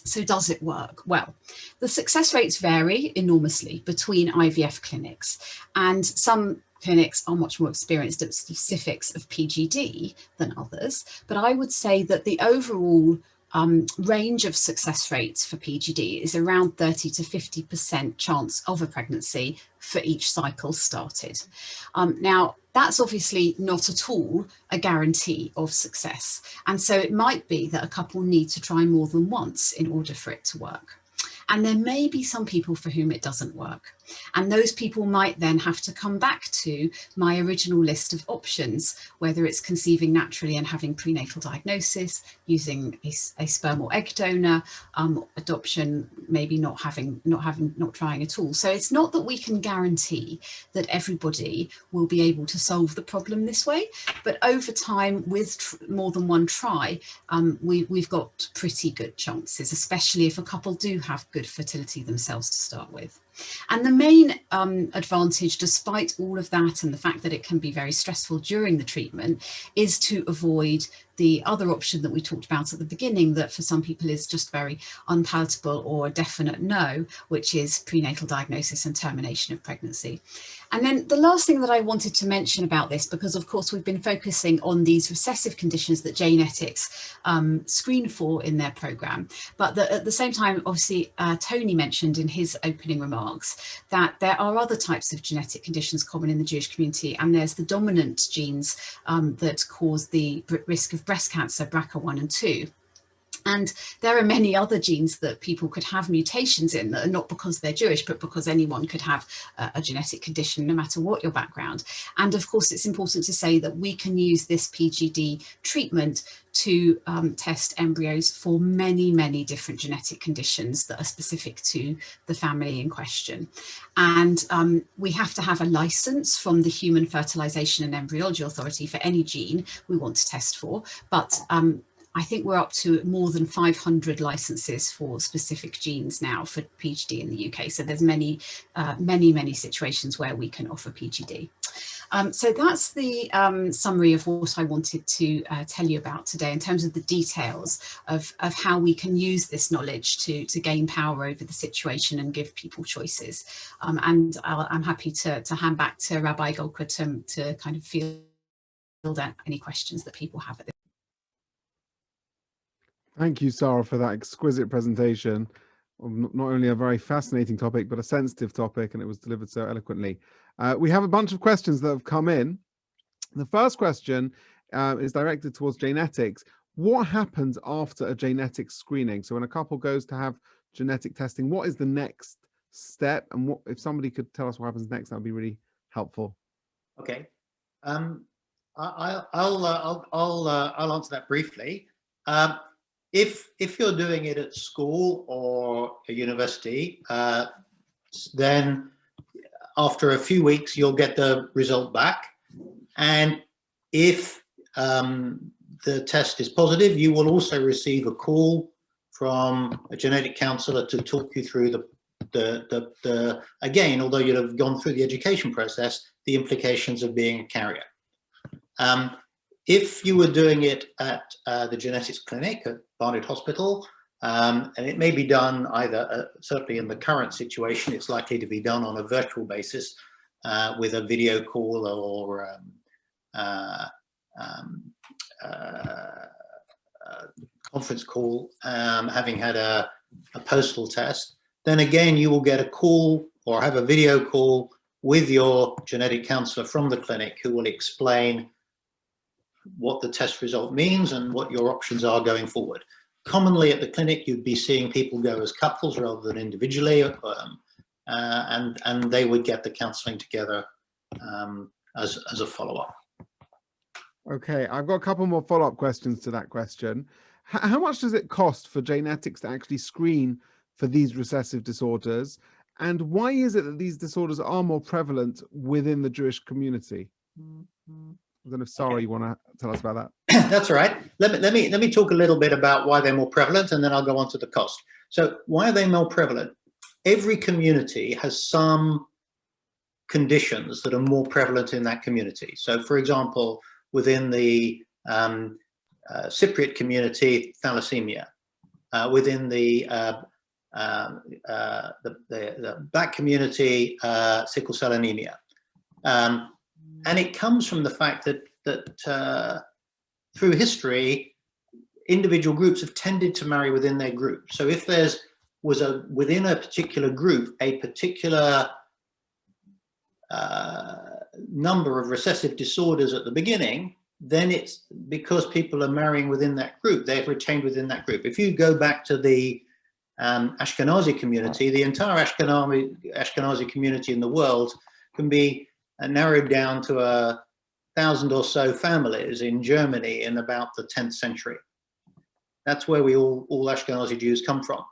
So does it work? Well, the success rates vary enormously between IVF clinics, and some clinics are much more experienced at specifics of PGD than others, but I would say that the overall range of success rates for PGD is around 30 to 50% chance of a pregnancy for each cycle started. Now, that's obviously not at all a guarantee of success. And so it might be that a couple need to try more than once in order for it to work. And there may be some people for whom it doesn't work. And those people might then have to come back to my original list of options, whether it's conceiving naturally and having prenatal diagnosis, using a sperm or egg donor, adoption, maybe not trying at all. So it's not that we can guarantee that everybody will be able to solve the problem this way, but over time with more than one try, we've got pretty good chances, especially if a couple do have good fertility themselves to start with. And the main advantage, despite all of that and the fact that it can be very stressful during the treatment, is to avoid the other option that we talked about at the beginning that for some people is just very unpalatable or a definite no, which is prenatal diagnosis and termination of pregnancy. And then the last thing that I wanted to mention about this, because of course we've been focusing on these recessive conditions that Jnetics screen for in their programme, but that at the same time, obviously, Tony mentioned in his opening remarks that there are other types of genetic conditions common in the Jewish community, and there's the dominant genes that cause the risk of breast cancer, BRCA1 and 2. And there are many other genes that people could have mutations in that are not because they're Jewish, but because anyone could have a genetic condition, no matter what your background. And of course, it's important to say that we can use this PGD treatment to test embryos for many, many different genetic conditions that are specific to the family in question. And we have to have a license from the Human Fertilization and Embryology Authority for any gene we want to test for, but I think we're up to more than 500 licenses for specific genes now for PGD in the UK. So there's many situations where we can offer PGD. So that's the summary of what I wanted to tell you about today in terms of the details of how we can use this knowledge to gain power over the situation and give people choices. And I'm happy to hand back to Rabbi Golka to kind of field out any questions that people have at this. Thank you, Sarah, for that exquisite presentation of not only a very fascinating topic, but a sensitive topic, and it was delivered so eloquently. We have a bunch of questions that have come in. The first question is directed towards genetics. What happens after a genetic screening? So when a couple goes to have genetic testing, what is the next step? And what, if somebody could tell us what happens next, that would be really helpful. Okay, I'll answer that briefly. If you're doing it at school or a university, then after a few weeks you'll get the result back, and if the test is positive, you will also receive a call from a genetic counselor to talk you through the again, although you'll have gone through the education process, the implications of being a carrier. If you were doing it at the genetics clinic at Barnet Hospital, and it may be done either, certainly in the current situation, it's likely to be done on a virtual basis with a video call or conference call, having had a postal test, then again you will get a call or have a video call with your genetic counselor from the clinic who will explain what the test result means and what your options are going forward. Commonly at the clinic, you'd be seeing people go as couples rather than individually, and they would get the counseling together as a follow-up. Okay, I've got a couple more follow-up questions to that question. How much does it cost for genetics to actually screen for these recessive disorders? And why is it that these disorders are more prevalent within the Jewish community? I don't know if Sarah, you want to tell us about that. That's all right. Let me talk a little bit about why they're more prevalent, and then I'll go on to the cost. So why are they more prevalent? Every community has some conditions that are more prevalent in that community. So for example, within the Cypriot community, thalassemia. Within the Black community, sickle cell anemia. And it comes from the fact that through history, individual groups have tended to marry within their group. So if was within a particular group, a particular number of recessive disorders at the beginning, then it's because people are marrying within that group, they're retained within that group. If you go back to the Ashkenazi community, the entire Ashkenazi community in the world can be narrowed down to 1,000 or so families in Germany in about the 10th century. That's where we all Ashkenazi Jews come from.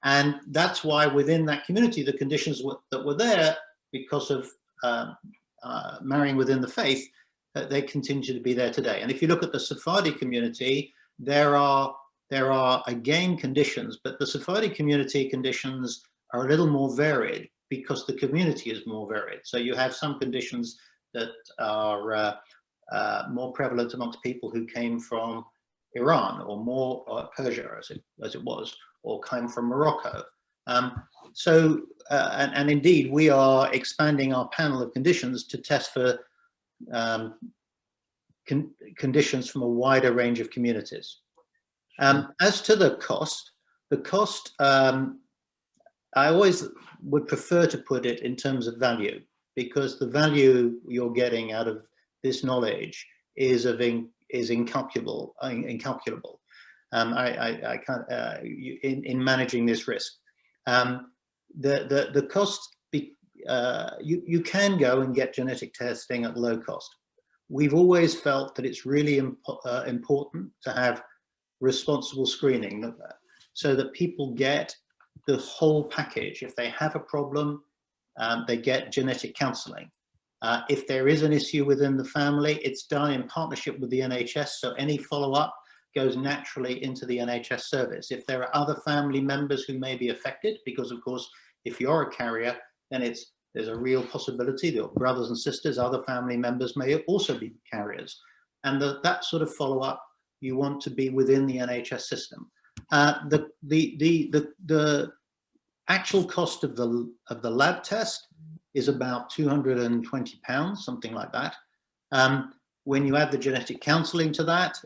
And that's why within that community, the conditions that were there because of marrying within the faith, they continue to be there today. And if you look at the Sephardi community, there are again conditions, but the Sephardi community conditions are a little more varied because the community is more varied. So you have some conditions that are more prevalent amongst people who came from Iran or Persia, as it was, or came from Morocco. And indeed, we are expanding our panel of conditions to test for conditions from a wider range of communities. As to the cost, I always would prefer to put it in terms of value, because the value you're getting out of this knowledge is incalculable. I can't in managing this risk. The cost, you can go and get genetic testing at low cost. We've always felt that it's really important to have responsible screening so that people get the whole package. If they have a problem, they get genetic counseling. If there is an issue within the family, it's done in partnership with the NHS, so any follow-up goes naturally into the NHS service. If there are other family members who may be affected, because of course, if you're a carrier, then it's there's a real possibility that brothers and sisters, other family members may also be carriers. And that sort of follow-up, you want to be within the NHS system. The actual cost of the lab test is about £220, something like that. When you add the genetic counselling to that,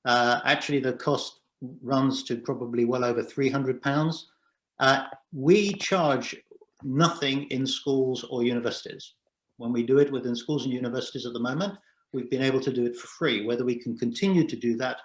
actually the cost runs to probably well over £300. We charge nothing in schools or universities. When we do it within schools and universities at the moment, we've been able to do it for free. Whether we can continue to do that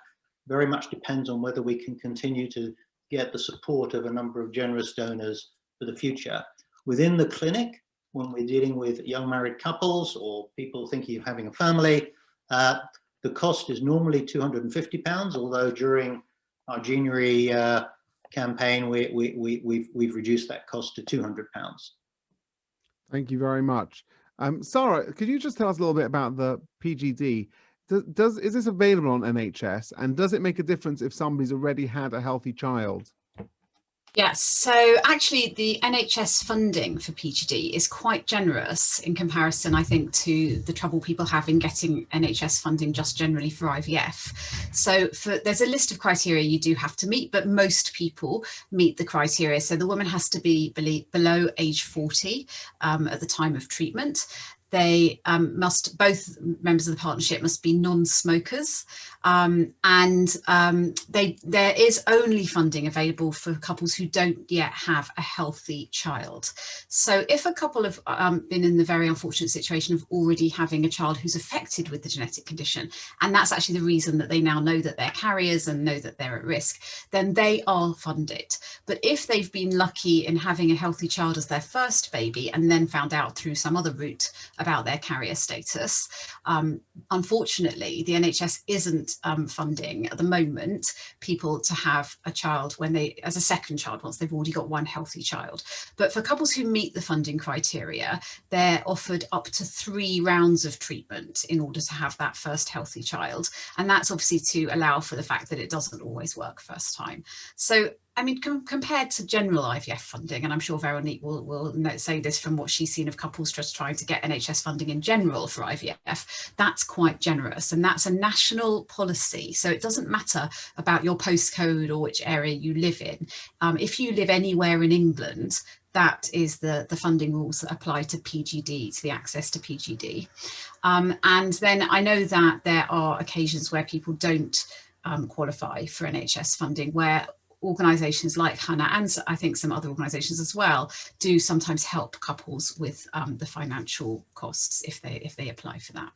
very much depends on whether we can continue to get the support of a number of generous donors for the future. Within the clinic, when we're dealing with young married couples or people thinking of having a family, the cost is normally £250, although during our January campaign, we've reduced that cost to £200. Thank you very much. Sarah, could you just tell us a little bit about the PGD? Is this available on NHS, and does it make a difference if somebody's already had a healthy child? Yes, so actually the NHS funding for PGD is quite generous in comparison, I think, to the trouble people have in getting NHS funding just generally for IVF. So there's a list of criteria you do have to meet, but most people meet the criteria. So the woman has to be below age 40 at the time of treatment. They both members of the partnership must be non-smokers, and there is only funding available for couples who don't yet have a healthy child. So if a couple have been in the very unfortunate situation of already having a child who's affected with the genetic condition, and that's actually the reason that they now know that they're carriers and know that they're at risk, then they are funded. But if they've been lucky in having a healthy child as their first baby and then found out through some other route about their carrier status, unfortunately, the NHS isn't funding at the moment people to have a child as a second child once they've already got one healthy child. But for couples who meet the funding criteria, they're offered up to 3 rounds of treatment in order to have that first healthy child. And that's obviously to allow for the fact that it doesn't always work first time. So I mean, compared to general IVF funding, and I'm sure Veronique will say this from what she's seen of couples just trying to get NHS funding in general for IVF, that's quite generous, and that's a national policy. So it doesn't matter about your postcode or which area you live in. If you live anywhere in England, that is the funding rules that apply to PGD, to the access to PGD. And then I know that there are occasions where people don't qualify for NHS funding, where organisations like Chana, and I think some other organisations as well, do sometimes help couples with the financial costs if they apply for that.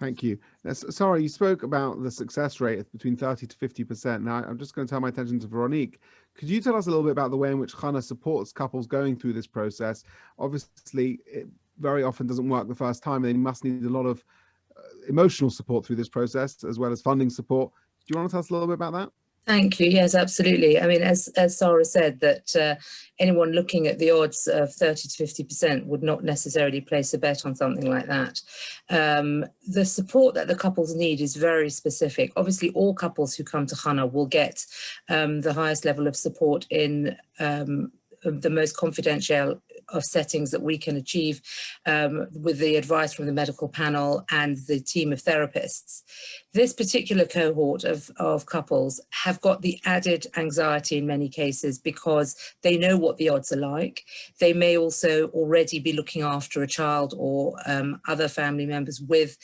Thank you. Sorry, you spoke about the success rate of between 30 to 50%. Now, I'm just going to turn my attention to Veronique. Could you tell us a little bit about the way in which Chana supports couples going through this process? Obviously, it very often doesn't work the first time. They must need a lot of emotional support through this process, as well as funding support. Do you want to tell us a little bit about that? Thank you. Yes, absolutely. I mean, as Sarah said, that anyone looking at the odds of 30 to 50% would not necessarily place a bet on something like that. The support that the couples need is very specific. Obviously, all couples who come to Chana will get the highest level of support in the most confidential of settings that we can achieve with the advice from the medical panel and the team of therapists. This particular cohort of couples have got the added anxiety in many cases because they know what the odds are like. They may also already be looking after a child or other family members with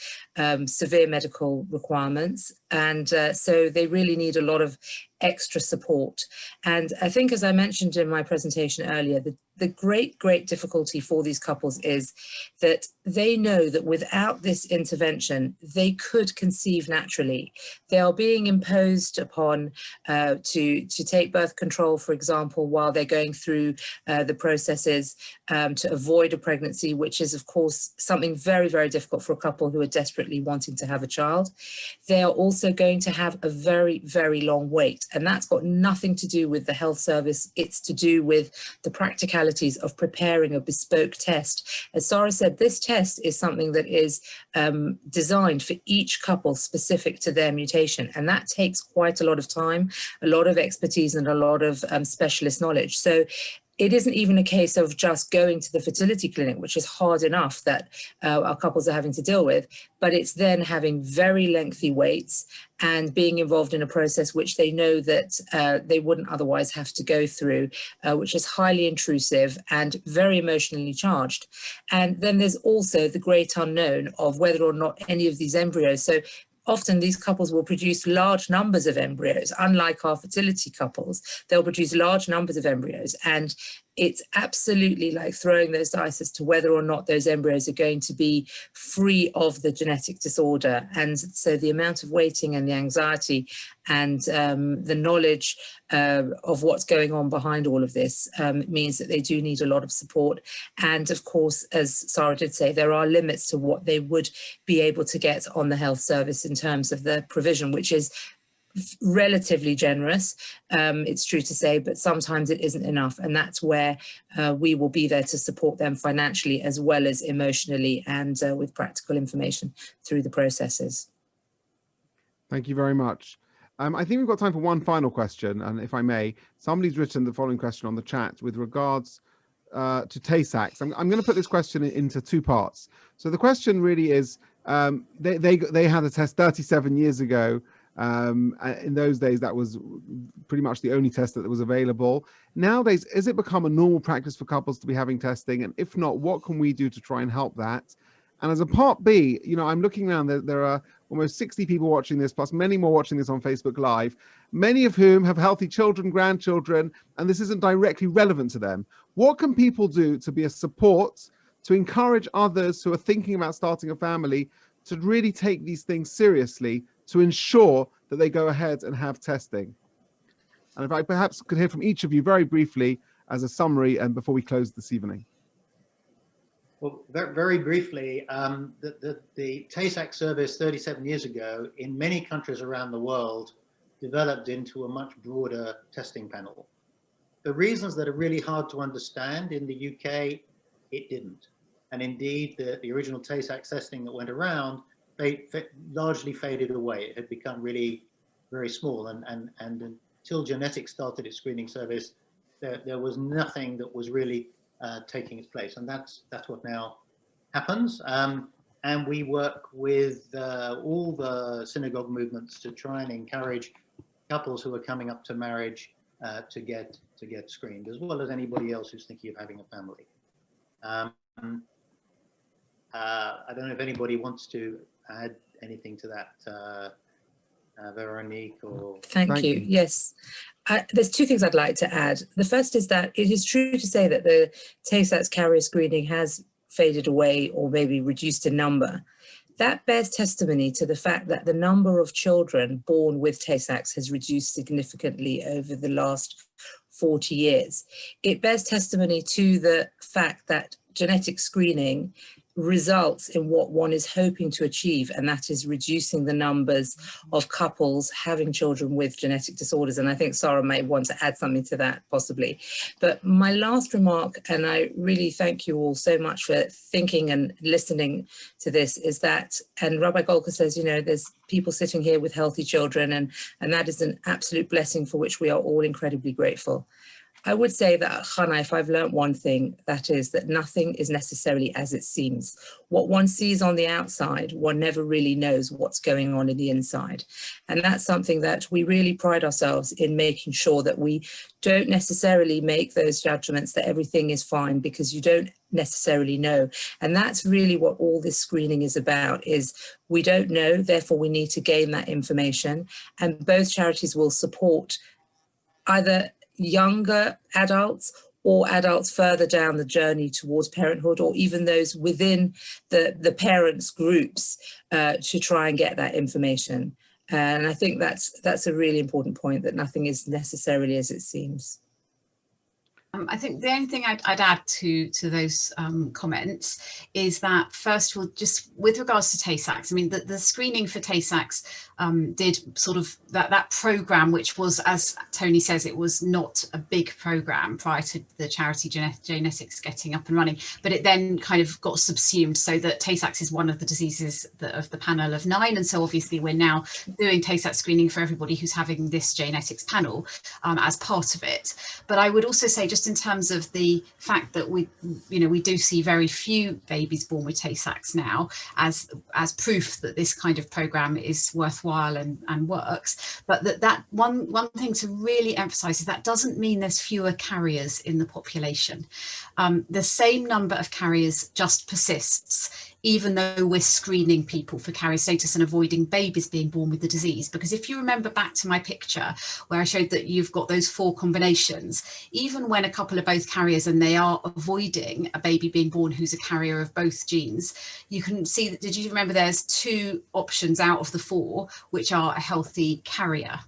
severe medical requirements. And so they really need a lot of extra support. And I think, as I mentioned in my presentation earlier, the great difficulty for these couples is that they know that without this intervention, they could conceive naturally. They are being imposed upon to take birth control, for example, while they're going through the processes to avoid a pregnancy, which is, of course, something very difficult for a couple who are desperately wanting to have a child. They are also going to have a very long wait, and that's got nothing to do with the health service. It's to do with the practicalities of preparing a bespoke test. As Sarah said, this test is something that is designed for each couple specific to their mutation, and that takes quite a lot of time, a lot of expertise, and a lot of specialist knowledge. So it isn't even a case of just going to the fertility clinic, which is hard enough that our couples are having to deal with, but it's then having very lengthy waits and being involved in a process which they know that they wouldn't otherwise have to go through, which is highly intrusive and very emotionally charged. And then there's also the great unknown of whether or not any of these embryos, so often these couples will produce large numbers of embryos. Unlike our fertility couples, they'll produce large numbers of embryos. And it's absolutely like throwing those dice as to whether or not those embryos are going to be free of the genetic disorder. And so the amount of waiting and the anxiety and the knowledge of what's going on behind all of this means that they do need a lot of support. And of course, as Sarah did say, there are limits to what they would be able to get on the health service in terms of the provision, which is relatively generous, it's true to say, but sometimes it isn't enough. And that's where we will be there to support them financially as well as emotionally and with practical information through the processes. Thank you very much. I think we've got time for one final question. And if I may, somebody's written the following question on the chat with regards to Tay-Sachs. I'm going to put this question into two parts. So the question really is, they had a test 37 years ago. In those days, that was pretty much the only test that was available. Nowadays, has it become a normal practice for couples to be having testing? And if not, what can we do to try and help that? And as a part B, you know, I'm looking around, there are almost 60 people watching this, plus many more watching this on Facebook Live, many of whom have healthy children, grandchildren, and this isn't directly relevant to them. What can people do to be a support, to encourage others who are thinking about starting a family to really take these things seriously, to ensure that they go ahead and have testing? And if I perhaps could hear from each of you very briefly as a summary and before we close this evening. Well, very briefly, the Tay-Sachs service 37 years ago in many countries around the world developed into a much broader testing panel. The reasons that are really hard to understand in the UK, it didn't. And indeed, the original Tay-Sachs testing that went around, they largely faded away. It had become really very small. And until Jnetics started its screening service, there was nothing that was really taking its place, and that's what now happens. And we work with all the synagogue movements to try and encourage couples who are coming up to marriage to get screened, as well as anybody else who's thinking of having a family. I don't know if anybody wants to add anything to that, Veronique or... Thank you. Yes. There's two things I'd like to add. The first is that it is true to say that the Tay-Sachs carrier screening has faded away or maybe reduced in number. That bears testimony to the fact that the number of children born with Tay-Sachs has reduced significantly over the last 40 years. It bears testimony to the fact that genetic screening results in what one is hoping to achieve, and that is reducing the numbers of couples having children with genetic disorders. And I think Sarah may want to add something to that possibly. But my last remark, and I really thank you all so much for thinking and listening to this, is that, and Rabbi Golka says, you know, there's people sitting here with healthy children, and that is an absolute blessing for which we are all incredibly grateful. I would say that, Chana, if I've learned one thing, that is that nothing is necessarily as it seems. What one sees on the outside, one never really knows what's going on in the inside. And that's something that we really pride ourselves in making sure that we don't necessarily make those judgments that everything is fine, because you don't necessarily know. And that's really what all this screening is about, is we don't know, therefore we need to gain that information. And both charities will support either younger adults or adults further down the journey towards parenthood, or even those within the parents groups to try and get that information. And I think that's a really important point, that nothing is necessarily as it seems. I think the only thing I'd add to those comments is that, first of all, just with regards to Tay-Sachs, I mean, the screening for Tay-Sachs did sort of that program, which was, as Tony says, it was not a big program prior to the charity Jnetics getting up and running, but it then kind of got subsumed, so that Tay-Sachs is one of the diseases of the panel of 9. And so obviously we're now doing Tay-Sachs screening for everybody who's having this Jnetics panel as part of it. But I would also say, just just in terms of the fact that we do see very few babies born with Tay-Sachs now as proof that this kind of program is worthwhile and works. But that one thing to really emphasize is that doesn't mean there's fewer carriers in the population. The same number of carriers just persists, even though we're screening people for carrier status and avoiding babies being born with the disease. Because if you remember back to my picture where I showed that you've got those 4 combinations, even when a couple are both carriers and they are avoiding a baby being born who's a carrier of both genes, you can see that, did you remember there's 2 options out of the 4 which are a healthy carrier.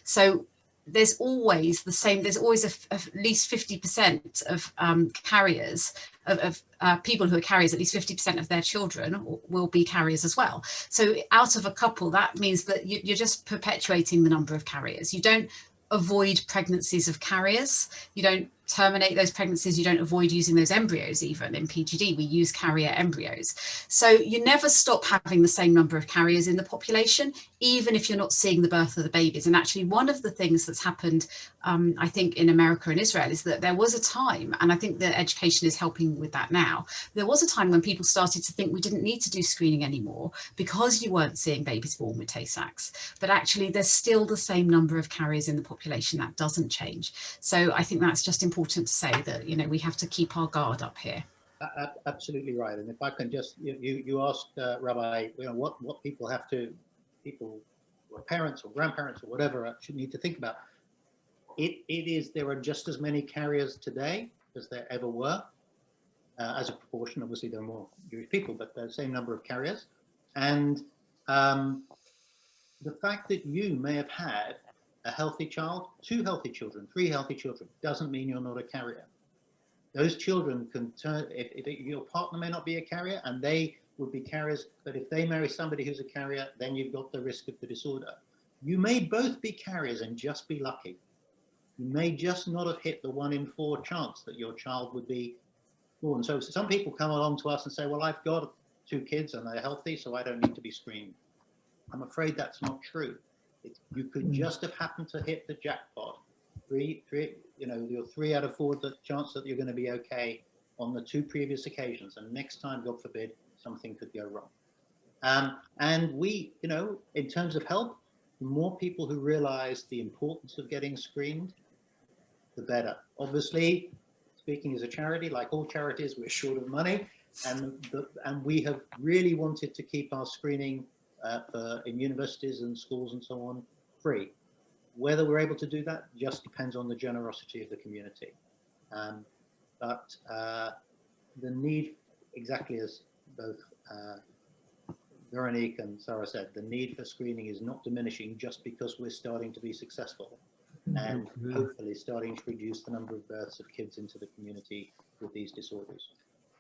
So there's always the same, there's always at least 50% of carriers, of people who are carriers, at least 50% of their children will be carriers as well. So out of a couple, that means that you're just perpetuating the number of carriers. You don't avoid pregnancies of carriers, you don't terminate those pregnancies, you don't avoid using those embryos. Even in PGD we use carrier embryos, so you never stop having the same number of carriers in the population, even if you're not seeing the birth of the babies. And actually one of the things that's happened I think in America and Israel is that there was a time, and I think the education is helping with that now, there was a time when people started to think we didn't need to do screening anymore because you weren't seeing babies born with Tay-Sachs, but actually there's still the same number of carriers in the population. That doesn't change. So I think that's just important to say that, you know, we have to keep our guard up here. Absolutely right. And if I can just, you asked Rabbi, you know, what people or parents or grandparents or whatever should need to think about. There are just as many carriers today as there ever were, as a proportion. Obviously there are more Jewish people, but the same number of carriers. And the fact that you may have had a healthy child, 2 healthy children, 3 healthy children, doesn't mean you're not a carrier. Those children can turn, if your partner may not be a carrier and they would be carriers, but if they marry somebody who's a carrier, then you've got the risk of the disorder. You may both be carriers and just be lucky. You may just not have hit the 1 in 4 chance that your child would be born. So some people come along to us and say, well, I've got 2 kids and they're healthy, so I don't need to be screened. I'm afraid that's not true. You could just have happened to hit the jackpot. Your 3 out of 4 the chance that you're going to be okay on the 2 previous occasions, and next time, God forbid, something could go wrong. And we, in terms of help, the more people who realize the importance of getting screened, the better. Obviously, speaking as a charity, like all charities, we're short of money, and we have really wanted to keep our screening in universities and schools and so on free. Whether we're able to do that just depends on the generosity of the community. But the need, exactly as both Veronique and Sarah said, the need for screening is not diminishing just because we're starting to be successful and hopefully starting to reduce the number of births of kids into the community with these disorders.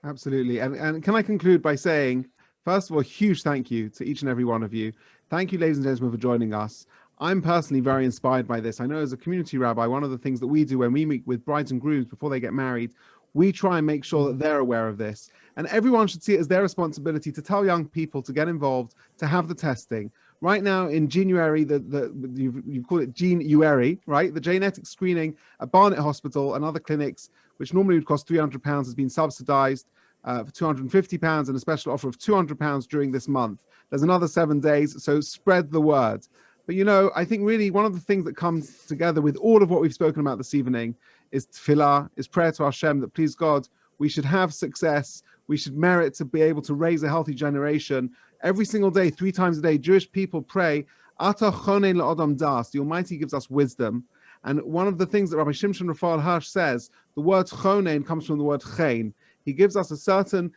Absolutely. And can I conclude by saying, first of all, a huge thank you to each and every one of you. Thank you, ladies and gentlemen, for joining us. I'm personally very inspired by this. I know as a community rabbi, one of the things that we do when we meet with brides and grooms before they get married, we try and make sure that they're aware of this. And everyone should see it as their responsibility to tell young people to get involved, to have the testing. Right now in January, you call it January, right? The genetic screening at Barnet Hospital and other clinics, which normally would cost £300, has been subsidized for £250 and a special offer of £200 during this month. There's another 7 days, so spread the word. But I think really one of the things that comes together with all of what we've spoken about this evening is tefillah, is prayer to Hashem that please God, we should have success, we should merit to be able to raise a healthy generation. Every single day, 3 times a day, Jewish people pray, Ata chonein la'adam das, the Almighty gives us wisdom. And one of the things that Rabbi Shimshon Raphael Hirsch says, the word chonein comes from the word chen. He gives us a certain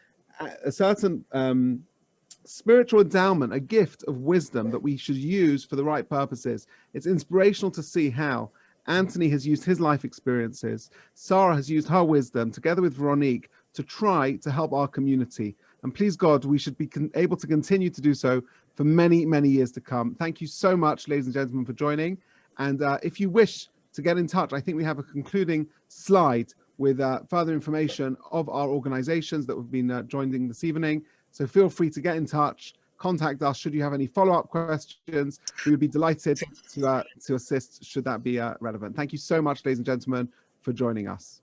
spiritual endowment, a gift of wisdom that we should use for the right purposes. It's inspirational to see how Anthony has used his life experiences, Sarah has used her wisdom together with Veronique to try to help our community. And please God, we should be able to continue to do so for many, many years to come. Thank you so much, ladies and gentlemen, for joining. And if you wish to get in touch, I think we have a concluding slide with further information of our organizations that have been joining this evening. So feel free to get in touch, contact us should you have any follow-up questions. We would be delighted to assist should that be relevant. Thank you so much, ladies and gentlemen, for joining us.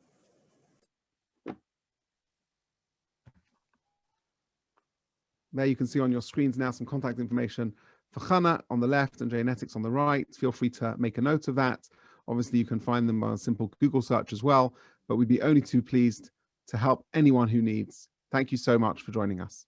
There you can see on your screens now some contact information for Chana on the left and Jnetics on the right. Feel free to make a note of that. Obviously, you can find them by a simple Google search as well, but we'd be only too pleased to help anyone who needs. Thank you so much for joining us.